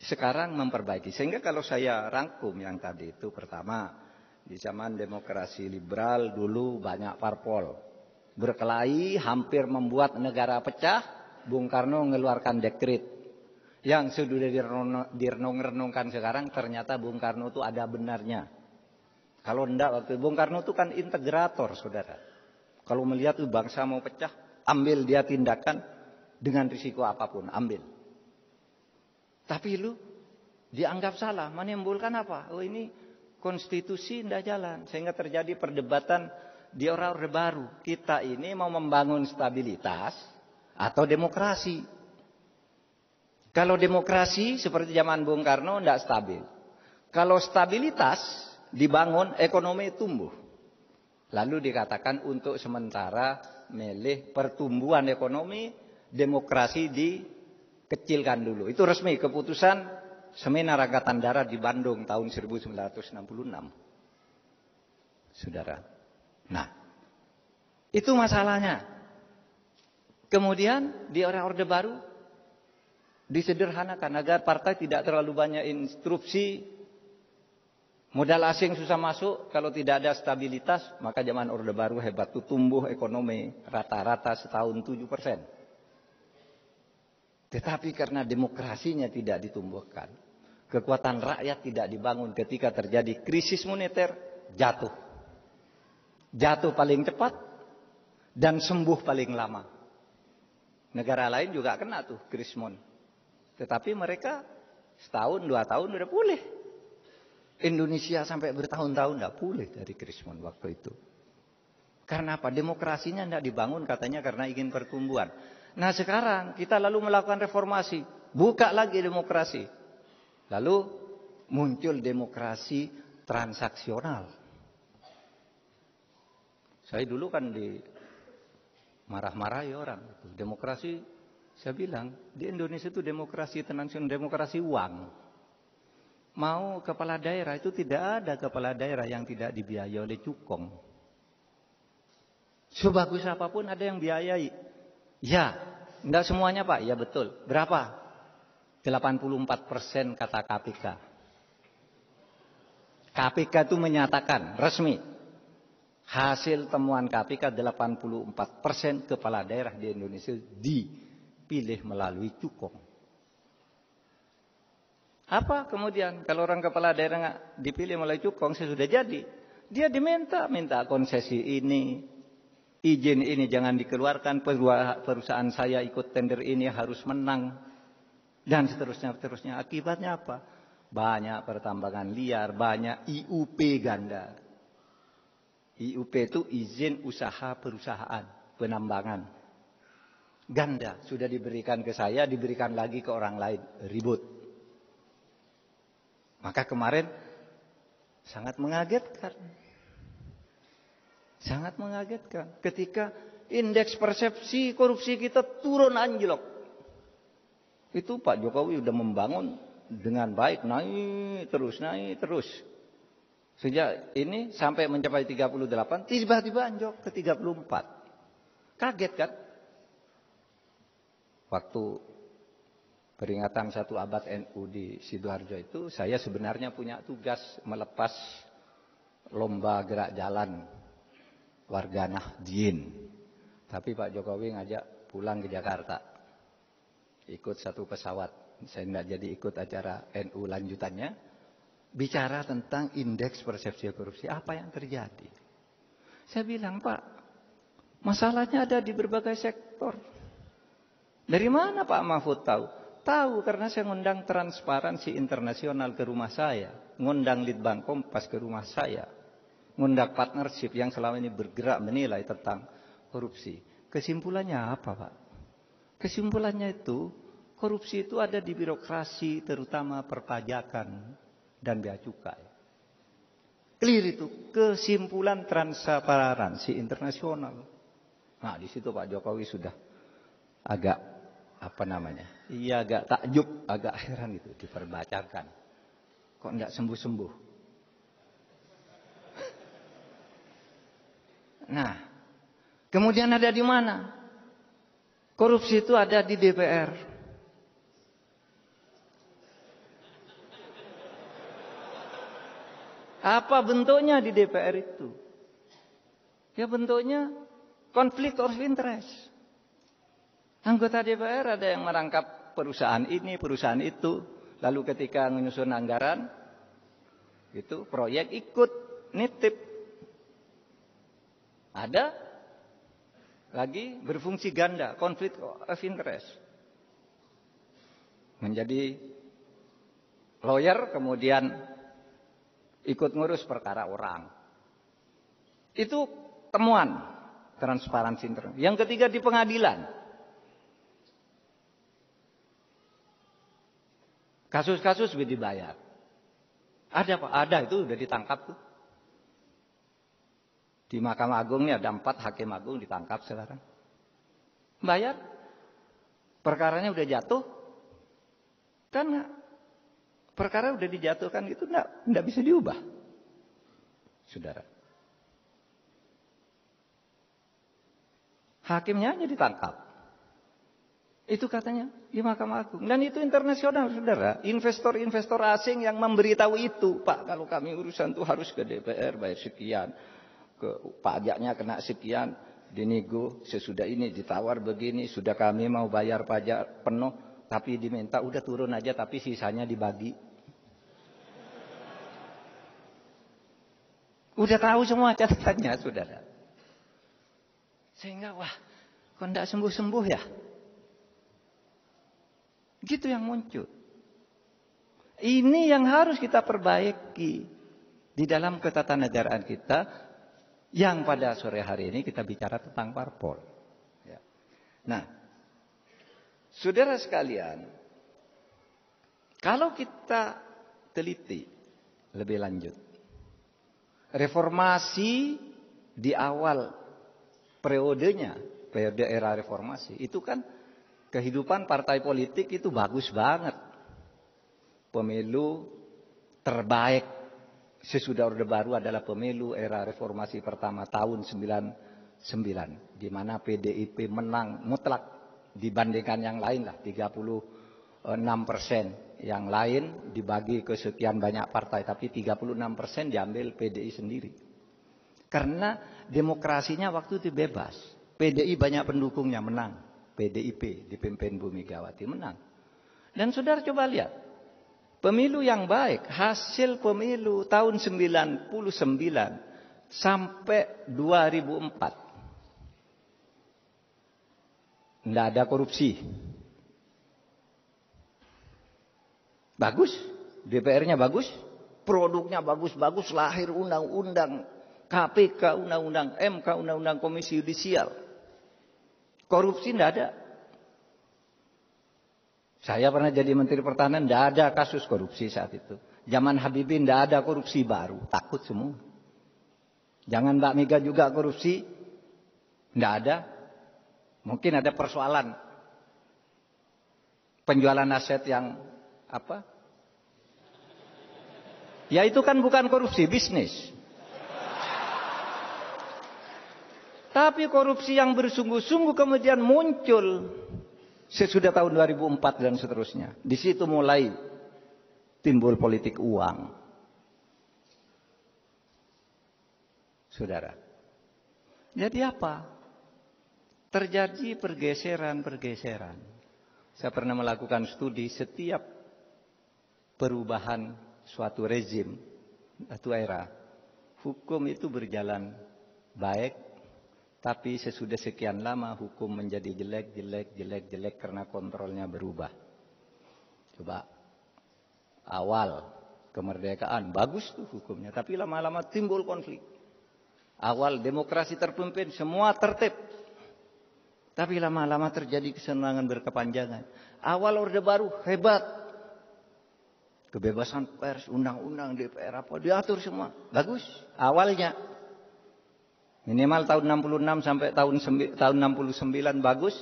sekarang memperbaiki. Sehingga kalau saya rangkum yang tadi itu, pertama, di zaman demokrasi liberal dulu banyak parpol. Berkelahi, hampir membuat negara pecah. Bung Karno mengeluarkan dekret. Yang sudah direnung-renungkan sekarang, ternyata Bung Karno itu ada benarnya. Kalau enggak, waktu Bung Karno itu kan integrator, saudara. Kalau melihat bangsa mau pecah, ambil dia tindakan dengan risiko apapun, ambil. Tapi lu dianggap salah, menimbulkan apa? Oh ini konstitusi tidak jalan, sehingga terjadi perdebatan di Orde Baru. Kita ini mau membangun stabilitas atau demokrasi. Kalau demokrasi seperti zaman Bung Karno tidak stabil. Kalau stabilitas dibangun, ekonomi tumbuh. Lalu dikatakan untuk sementara milih pertumbuhan ekonomi, demokrasi dikecilkan dulu. Itu resmi keputusan Seminar Angkatan Darat di Bandung tahun 1966. Saudara. Nah, itu masalahnya. Kemudian di Orde Baru disederhanakan agar partai tidak terlalu banyak instruksi, modal asing susah masuk, kalau tidak ada stabilitas, maka zaman Orde Baru hebat tuh, tumbuh ekonomi rata-rata setahun 7%. Tetapi karena demokrasinya tidak ditumbuhkan, kekuatan rakyat tidak dibangun, ketika terjadi krisis moneter, jatuh. Jatuh paling cepat dan sembuh paling lama. Negara lain juga kena tuh krisis moneter. Tetapi mereka setahun, 2 tahun udah pulih. Indonesia sampai bertahun-tahun tidak pulih dari krisis waktu itu. Karena apa? Demokrasinya tidak dibangun katanya karena ingin pertumbuhan. Nah sekarang kita lalu melakukan reformasi. Buka lagi demokrasi. Lalu muncul demokrasi transaksional. Saya dulu kan marah-marahi orang. Demokrasi, saya bilang, di Indonesia itu demokrasi transaksional, demokrasi uang. Mau kepala daerah itu tidak ada kepala daerah yang tidak dibiayai oleh cukong. Sebagus apapun ada yang biayai. Ya, enggak semuanya Pak, ya betul. Berapa? 84% kata KPK. KPK itu menyatakan resmi. Hasil temuan KPK 84% kepala daerah di Indonesia dipilih melalui cukong. Apa kemudian kalau orang kepala daerah dipilih melalui cukong, sesudah jadi, dia minta konsesi ini, izin ini jangan dikeluarkan, perusahaan saya ikut tender ini harus menang, dan seterusnya. Akibatnya apa? Banyak pertambangan liar, banyak IUP ganda. IUP itu izin usaha perusahaan penambangan. Ganda, sudah diberikan ke saya, diberikan lagi ke orang lain, ribut. Maka kemarin sangat mengagetkan. Sangat mengagetkan ketika indeks persepsi korupsi kita turun anjlok. Itu Pak Jokowi udah membangun dengan baik, naik terus. Sejak ini sampai mencapai 38, tiba-tiba anjlok ke 34. Kaget kan? Waktu peringatan 1 abad NU di Sidoarjo itu, saya sebenarnya punya tugas melepas lomba gerak jalan warga Nahdien. Tapi Pak Jokowi ngajak pulang ke Jakarta. Ikut satu pesawat. Saya tidak jadi ikut acara NU lanjutannya. Bicara tentang indeks persepsi korupsi. Apa yang terjadi? Saya bilang, Pak, masalahnya ada di berbagai sektor. Dari mana Pak Mahfud tahu? Tahu karena saya ngundang Transparansi Internasional ke rumah saya. Ngundang Litbang Kompas ke rumah saya. Ngundang partnership yang selama ini bergerak menilai tentang korupsi. Kesimpulannya apa Pak? Kesimpulannya itu, korupsi itu ada di birokrasi, terutama perpajakan dan bea cukai. Clear itu, kesimpulan Transparansi Internasional. Nah, di situ Pak Jokowi sudah agak iya agak takjub, agak heran gitu diperbacakan. Kok enggak sembuh-sembuh? Nah, kemudian ada di mana? Korupsi itu ada di DPR. Apa bentuknya di DPR itu? Ya bentuknya konflik of interest. Anggota DPR ada yang merangkap perusahaan ini, perusahaan itu. Lalu ketika menyusun anggaran, itu proyek ikut nitip. Ada lagi berfungsi ganda, konflik of interest. Menjadi lawyer, kemudian ikut ngurus perkara orang. Itu temuan Transparansi Internasional. Yang ketiga di pengadilan. Kasus-kasus sudah dibayar. Ada Pak? Ada, itu sudah ditangkap tuh. Di Mahkamah Agung ini ada 4 hakim agung ditangkap sekarang. Bayar. Perkaranya udah jatuh. Karena perkara udah dijatuhkan itu enggak bisa diubah. Saudara. Hakimnya hanya ditangkap. Itu katanya di Mahkamah Agung. Dan itu internasional, saudara. Investor-investor asing yang memberitahu itu. Pak, kalau kami urusan tuh harus ke DPR, bayar sekian. Pajaknya kena sekian. Dinego, sesudah ini ditawar begini. Sudah kami mau bayar pajak penuh. Tapi diminta, udah turun aja tapi sisanya dibagi. Udah tahu semua catatannya, saudara. Sehingga, wah, kok enggak sembuh-sembuh ya? Gitu yang muncul. Ini yang harus kita perbaiki di dalam ketatanegaraan kita, yang pada sore hari ini kita bicara tentang parpol. Ya. Nah, saudara sekalian, kalau kita teliti lebih lanjut, reformasi di awal periodenya, periode era reformasi, itu kan kehidupan partai politik itu bagus banget. Pemilu terbaik sesudah Orde Baru adalah pemilu era reformasi pertama tahun 99. Di mana PDIP menang mutlak dibandingkan yang lain lah, 36%. Yang lain dibagi ke sekian banyak partai, tapi 36% diambil PDI sendiri. Karena demokrasinya waktu itu bebas. PDI banyak pendukungnya, menang. PDIP dipimpin Bu Megawati menang. Dan saudara coba lihat. Pemilu yang baik, hasil pemilu tahun 99 sampai 2004. Tidak ada korupsi. Bagus. DPR-nya bagus. Produknya bagus-bagus. Lahir undang-undang KPK, undang-undang MK, undang-undang Komisi Yudisial. Korupsi tidak ada. Saya pernah jadi Menteri Pertahanan, tidak ada kasus korupsi saat itu. Zaman Habibie tidak ada korupsi baru. Takut semua. Jangan Mbak Mega juga korupsi. Tidak ada. Mungkin ada persoalan penjualan aset yang apa? Ya itu kan bukan korupsi, bisnis. Tapi korupsi yang bersungguh-sungguh kemudian muncul sesudah tahun 2004 dan seterusnya. Di situ mulai timbul politik uang. Saudara. Jadi apa? Terjadi pergeseran-pergeseran. Saya pernah melakukan studi setiap perubahan suatu rezim, suatu era. Hukum itu berjalan baik. Tapi sesudah sekian lama hukum menjadi jelek karena kontrolnya berubah. Coba awal kemerdekaan bagus tuh hukumnya, tapi lama-lama timbul konflik. Awal demokrasi terpimpin semua tertib, tapi lama-lama terjadi kesenangan berkepanjangan. Awal Orde Baru hebat, kebebasan pers, undang-undang DPR apa diatur semua, bagus awalnya. Minimal tahun 66 sampai tahun 69 bagus.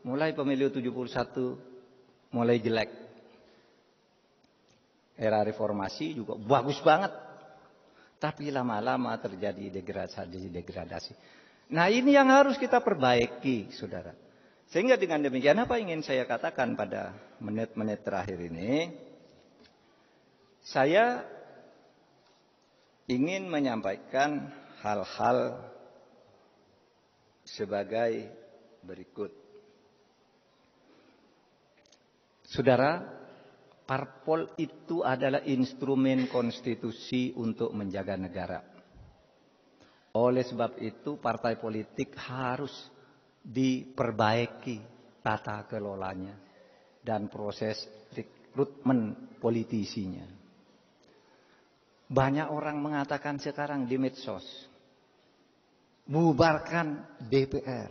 Mulai pemilu 71 mulai jelek. Era reformasi juga bagus banget. Tapi lama-lama terjadi degradasi. Nah ini yang harus kita perbaiki, saudara. Sehingga dengan demikian apa ingin saya katakan pada menit-menit terakhir ini. Saya ingin menyampaikan hal-hal sebagai berikut. Saudara, parpol itu adalah instrumen konstitusi untuk menjaga negara. Oleh sebab itu, partai politik harus diperbaiki tata kelolanya dan proses rekrutmen politisinya. Banyak orang mengatakan sekarang di medsos, bubarkan DPR.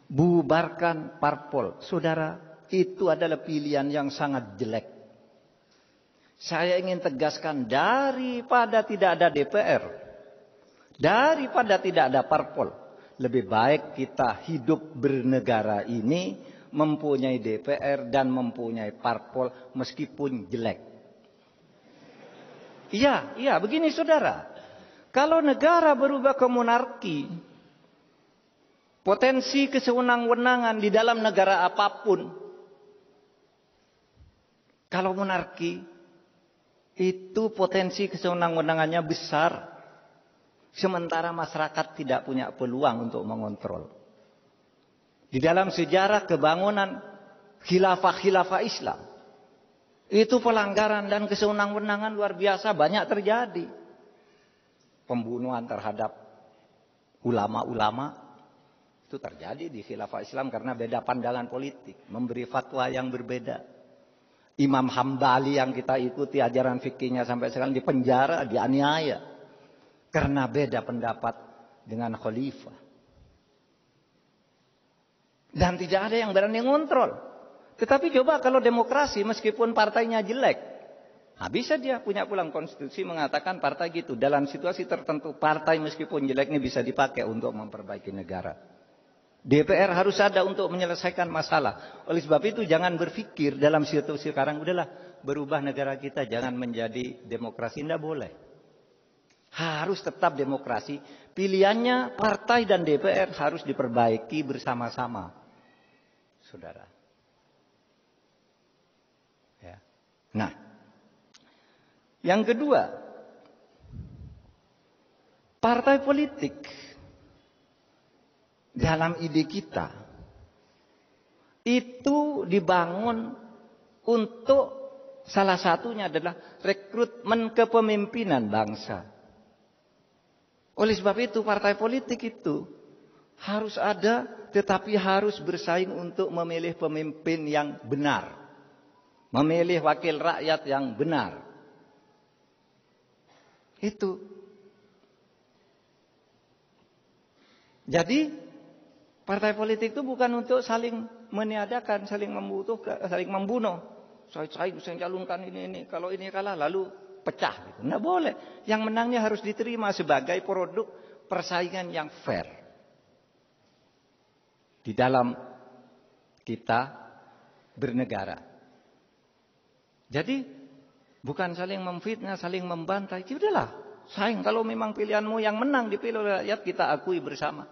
Bubarkan parpol. Saudara, itu adalah pilihan yang sangat jelek. Saya ingin tegaskan, daripada tidak ada DPR, daripada tidak ada parpol, lebih baik kita hidup bernegara ini mempunyai DPR dan mempunyai parpol meskipun jelek. Iya, begini saudara. Kalau negara berubah ke monarki, potensi kesewenang-wenangan di dalam negara apapun, kalau monarki itu potensi kesewenang-wenangannya besar, sementara masyarakat tidak punya peluang untuk mengontrol. Di dalam sejarah kebangunan khilafah Islam, itu pelanggaran dan kesewenang-wenangan luar biasa banyak terjadi. Pembunuhan terhadap ulama-ulama itu terjadi di khilafah Islam karena beda pandangan politik, memberi fatwa yang berbeda. Imam Hambali yang kita ikuti ajaran fikihnya sampai sekarang di penjara, dianiaya karena beda pendapat dengan khalifah. Dan tidak ada yang berani ngontrol. Tetapi coba kalau demokrasi meskipun partainya jelek, nah, bisa dia punya pulang konstitusi mengatakan partai gitu. Dalam situasi tertentu partai meskipun jelek ini bisa dipakai untuk memperbaiki negara. DPR harus ada untuk menyelesaikan masalah. Oleh sebab itu jangan berpikir dalam situasi sekarang udahlah berubah negara kita jangan menjadi demokrasi. Tidak boleh. Harus tetap demokrasi. Pilihannya partai dan DPR harus diperbaiki bersama-sama. Saudara. Ya. Nah. Yang kedua, partai politik dalam ide kita itu dibangun untuk salah satunya adalah rekrutmen kepemimpinan bangsa. Oleh sebab itu partai politik itu harus ada, tetapi harus bersaing untuk memilih pemimpin yang benar, memilih wakil rakyat yang benar. Itu. Jadi partai politik itu bukan untuk saling meniadakan, saling membutuhkan, saling membunuh. Saya calonkan ini. Kalau ini kalah lalu pecah. Gitu. Nggak boleh. Yang menangnya harus diterima sebagai produk persaingan yang fair. Di dalam kita bernegara. Jadi bukan saling memfitnah, saling membantai. Udahlah, Sayang kalau memang pilihanmu yang menang dipilih oleh rakyat, kita akui bersama.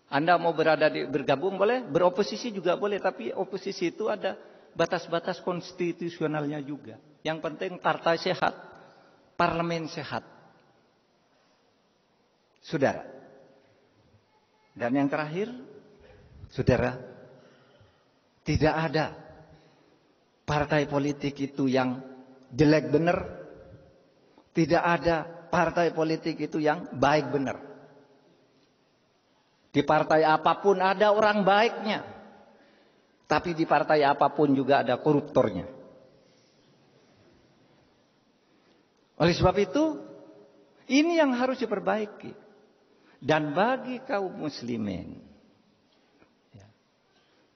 Anda mau bergabung boleh, beroposisi juga boleh, tapi oposisi itu ada batas-batas konstitusionalnya juga. Yang penting partai sehat, parlemen sehat. Saudara. Dan yang terakhir, saudara, tidak ada partai politik itu yang jelek benar. Tidak ada partai politik itu yang baik benar. Di partai apapun ada orang baiknya. Tapi di partai apapun juga ada koruptornya. Oleh sebab itu, ini yang harus diperbaiki. Dan bagi kaum muslimin,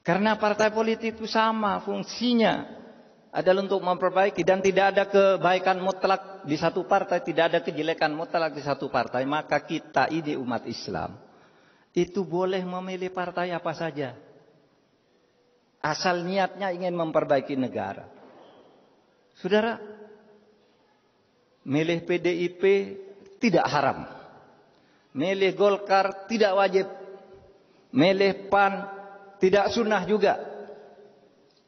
karena partai politik itu sama fungsinya adalah untuk memperbaiki, dan tidak ada kebaikan mutlak di satu partai, tidak ada kejelekan mutlak di satu partai, maka kita ini umat Islam itu boleh memilih partai apa saja, asal niatnya ingin memperbaiki negara. Saudara, milih PDIP tidak haram, milih Golkar tidak wajib, milih PAN tidak sunnah juga.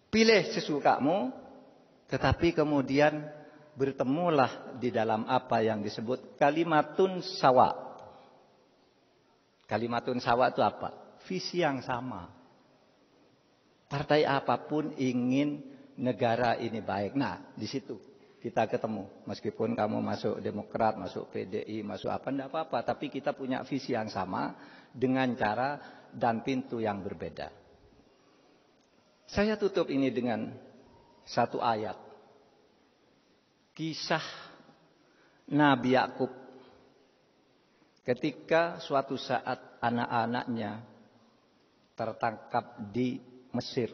Pilih sesukamu, tetapi kemudian bertemulah di dalam apa yang disebut kalimatun sawa. Kalimatun sawa itu apa? Visi yang sama. Partai apapun ingin negara ini baik. Nah, di situ kita ketemu. Meskipun kamu masuk Demokrat, masuk PDI, masuk apa, enggak apa-apa. Tapi kita punya visi yang sama dengan cara dan pintu yang berbeda. Saya tutup ini dengan satu ayat. Kisah Nabi Yakub ketika suatu saat anak-anaknya tertangkap di Mesir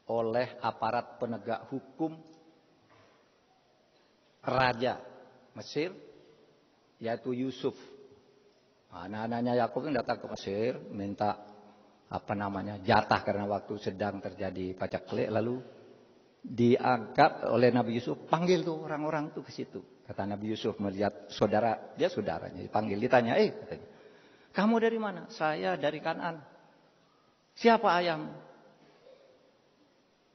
oleh aparat penegak hukum Raja Mesir, yaitu Yusuf. Anak-anaknya Yakub yang datang ke Mesir minta jatah karena waktu sedang terjadi pacaklik, lalu diangkat oleh Nabi Yusuf, panggil tuh orang-orang tuh ke situ. Kata Nabi Yusuf melihat saudaranya, dipanggil, ditanya, katanya, kamu dari mana? Saya dari Kanaan. Siapa ayahmu?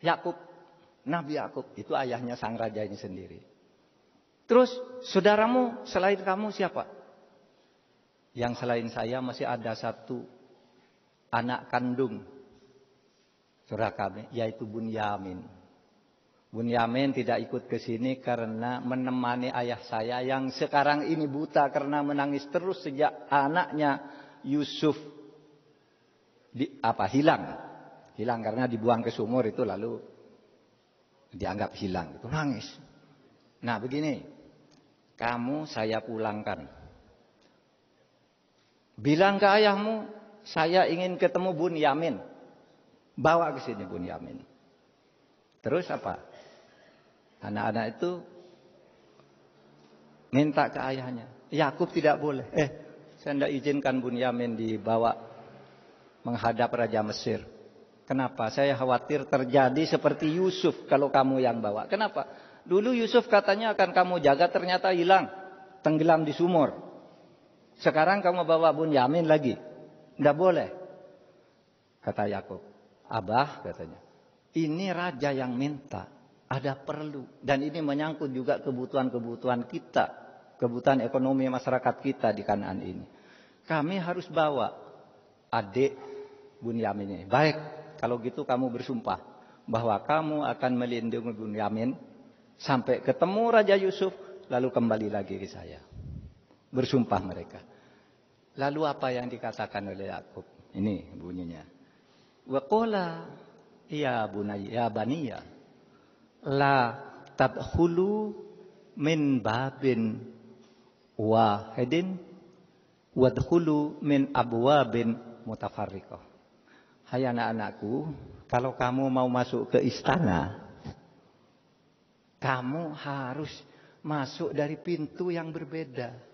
Yakub, Nabi Yakub, itu ayahnya sang raja ini sendiri. Terus saudaramu selain kamu siapa? Yang selain saya masih ada satu anak kandung saudara kami, yaitu Bunyamin. Bunyamin tidak ikut ke sini karena menemani ayah saya yang sekarang ini buta karena menangis terus sejak anaknya Yusuf hilang karena dibuang ke sumur itu, lalu dianggap hilang, itu nangis. Nah begini, kamu saya pulangkan, bilang ke ayahmu saya ingin ketemu Bunyamin, bawa ke sini Bunyamin. Terus apa? Anak-anak itu minta ke ayahnya. Yakub tidak boleh. Saya tidak izinkan Bunyamin dibawa menghadap Raja Mesir. Kenapa? Saya khawatir terjadi seperti Yusuf kalau kamu yang bawa. Kenapa? Dulu Yusuf katanya akan kamu jaga, ternyata hilang, tenggelam di sumur. Sekarang kamu bawa Bunyamin lagi. Tidak boleh. Kata Yakub. Abah katanya, ini raja yang minta. Ada perlu. Dan ini menyangkut juga kebutuhan-kebutuhan kita. Kebutuhan ekonomi masyarakat kita di Kanaan ini. Kami harus bawa adik Bunyamin ini. Baik, kalau gitu kamu bersumpah bahwa kamu akan melindungi Bunyamin sampai ketemu Raja Yusuf, lalu kembali lagi ke saya. Bersumpah mereka. Lalu apa yang dikatakan oleh Yakub? Ini bunyinya. Wa qala ya bunayya ya baniya la tadkhulu min babin wahidin wadkhulu min abwabin mutafarriqah. Hai anak-anakku, kalau kamu mau masuk ke istana, kamu harus masuk dari pintu yang berbeda.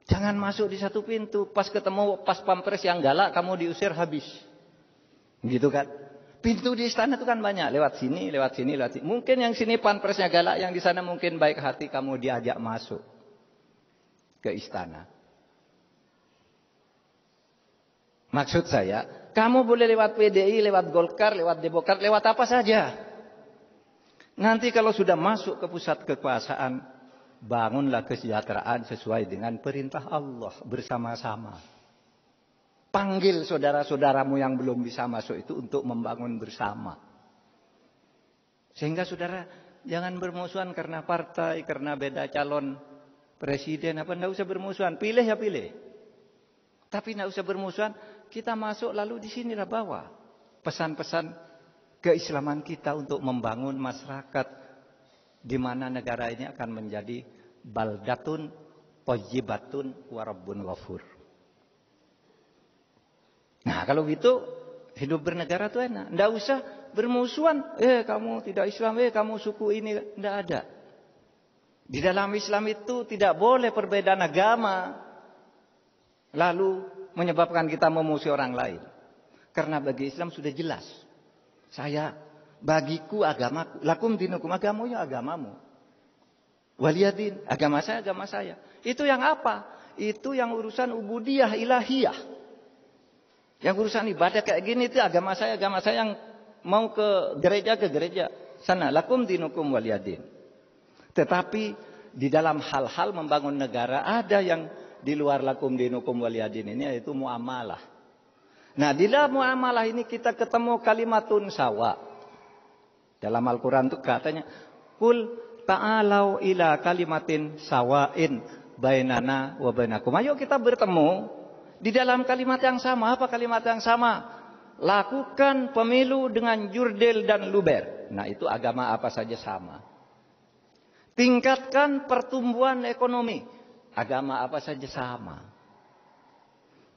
Jangan masuk di satu pintu, pas ketemu pas pampres yang galak kamu diusir habis. Gitu kan? Pintu di istana itu kan banyak. Lewat sini, lewat sini, lewat sini. Mungkin yang sini panpresnya galak, yang di sana mungkin baik hati, kamu diajak masuk ke istana. Maksud saya, kamu boleh lewat PDI, lewat Golkar, lewat Demokrat, lewat apa saja. Nanti kalau sudah masuk ke pusat kekuasaan, bangunlah kesejahteraan sesuai dengan perintah Allah bersama-sama. Panggil saudara-saudaramu yang belum bisa masuk itu untuk membangun bersama. Sehingga saudara jangan bermusuhan karena partai, karena beda calon presiden. Nggak usah bermusuhan. Pilih ya pilih. Tapi nggak usah bermusuhan. Kita masuk lalu di sinilah bawa pesan-pesan keislaman kita untuk membangun masyarakat di mana negara ini akan menjadi baldatun thayyibatun wa rabbun ghafur. Nah kalau gitu hidup bernegara tuh enak. Nggak usah bermusuhan. Kamu tidak Islam, kamu suku ini. Nggak ada. Di dalam Islam itu tidak boleh perbedaan agama lalu menyebabkan kita memusuhi orang lain. Karena bagi Islam sudah jelas. Bagiku agamaku. Lakum dinukum, agamamu agamamu. Waliyadin, agama saya. Itu yang apa? Itu yang urusan ubudiyah ilahiyah. Yang urusan ibadah kayak gini itu agama saya yang mau ke gereja sana. Lakum dinukum waliyadin. Tetapi di dalam hal-hal membangun negara ada yang di luar lakum dinukum waliyadin ini, yaitu muamalah. Nah di dalam muamalah ini kita ketemu kalimatun sawa. Dalam Al-Quran itu katanya, Qul ta'alau ila kalimatin sawain bainana wa bainakum. Ayo kita bertemu di dalam kalimat yang sama. Apa kalimat yang sama? Lakukan pemilu dengan jurdil dan luber. Nah itu agama apa saja sama. Tingkatkan pertumbuhan ekonomi. Agama apa saja sama.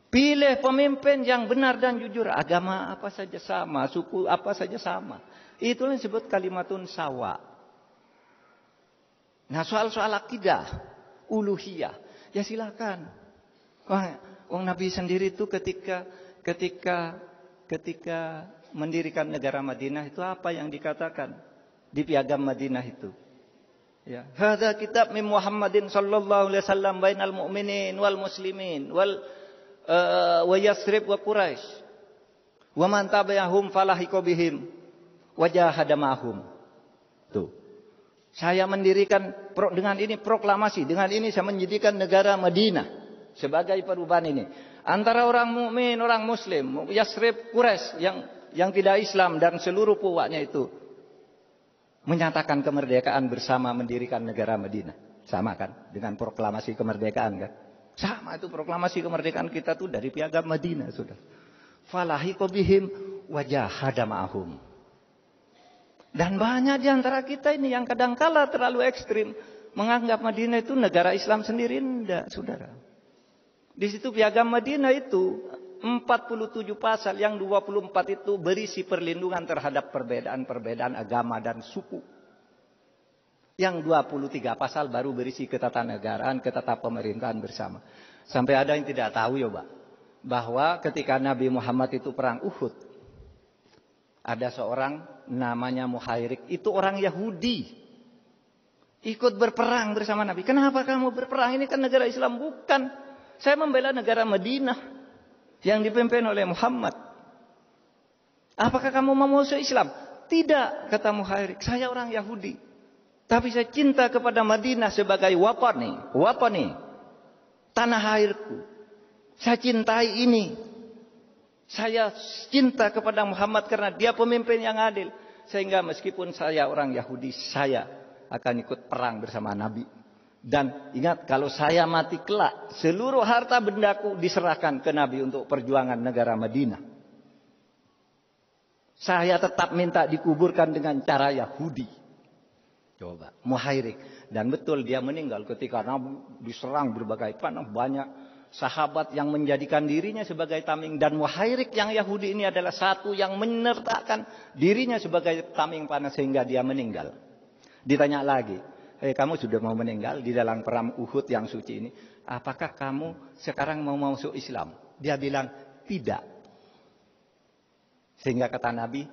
Pilih pemimpin yang benar dan jujur. Agama apa saja sama. Suku apa saja sama. Itulah yang disebut kalimatun sawa. Nah soal-soal akidah, uluhiyah. Ya silakan. Wong Nabi sendiri itu ketika mendirikan negara Madinah itu apa yang dikatakan di piagam Madinah itu? Ya, hadza kitab min Muhammadin sallallahu alaihi wasallam bainal mu'minin wal muslimin wa Yasrib wa Quraisy. Wa man tabi'ahum falahiqa bihim wa jahada ma'hum. Tuh. Saya mendirikan dengan ini proklamasi, dengan ini saya mendirikan negara Madinah. Sebagai perubahan ini antara orang mukmin, orang muslim, Yasrib, Quraisy yang tidak Islam dan seluruh puwaknya itu menyatakan kemerdekaan bersama mendirikan negara Madinah. Sama kan dengan proklamasi kemerdekaan kan? Sama itu proklamasi kemerdekaan kita tuh dari piagam Madinah sudah. Falahiqa bihim wa jahada ma'hum. Dan banyak di antara kita ini yang kadangkala terlalu ekstrim menganggap Madinah itu negara Islam sendiri. Enggak, saudara. Di situ piagam Madinah itu 47 pasal, yang 24 itu berisi perlindungan terhadap perbedaan-perbedaan agama dan suku. Yang 23 pasal baru berisi ketatanegaraan, pemerintahan bersama. Sampai ada yang tidak tahu ya, Pak, bahwa ketika Nabi Muhammad itu perang Uhud, ada seorang namanya Muhairik, itu orang Yahudi. Ikut berperang bersama Nabi. Kenapa kamu berperang? Ini kan negara Islam. Bukan. Saya membela negara Madinah yang dipimpin oleh Muhammad. Apakah kamu mau masuk Islam? Tidak, kata Muhairik. Saya orang Yahudi. Tapi saya cinta kepada Madinah sebagai wapani. Tanah airku. Saya cintai ini. Saya cinta kepada Muhammad karena dia pemimpin yang adil. Sehingga meskipun saya orang Yahudi, saya akan ikut perang bersama Nabi. Dan ingat, kalau saya mati kelak, seluruh harta bendaku diserahkan ke Nabi untuk perjuangan negara Madinah. Saya tetap minta dikuburkan dengan cara Yahudi. Coba, Muhairik. Dan betul dia meninggal ketika Nabi diserang berbagai panah. Banyak sahabat yang menjadikan dirinya sebagai tameng. Dan Muhairik yang Yahudi ini adalah satu yang menyertakan dirinya sebagai tameng panah sehingga dia meninggal. Ditanya lagi. Kamu sudah mau meninggal di dalam perang Uhud yang suci ini. Apakah kamu sekarang mau masuk Islam? Dia bilang tidak. Sehingga kata Nabi,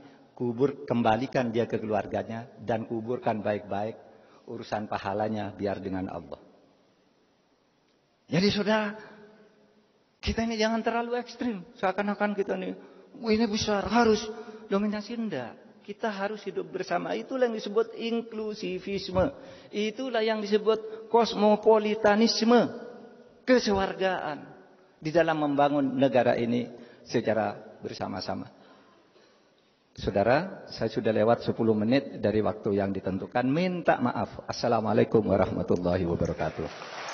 kembalikan dia ke keluarganya, dan kuburkan baik-baik, urusan pahalanya biar dengan Allah. Jadi saudara, kita ini jangan terlalu ekstrim, seakan-akan kita ini besar, harus dominasi. Enggak. Kita harus hidup bersama. Itulah yang disebut inklusivisme. Itulah yang disebut kosmopolitanisme. Kesewargaan. Di dalam membangun negara ini secara bersama-sama. Saudara, saya sudah lewat 10 menit dari waktu yang ditentukan. Minta maaf. Assalamualaikum warahmatullahi wabarakatuh.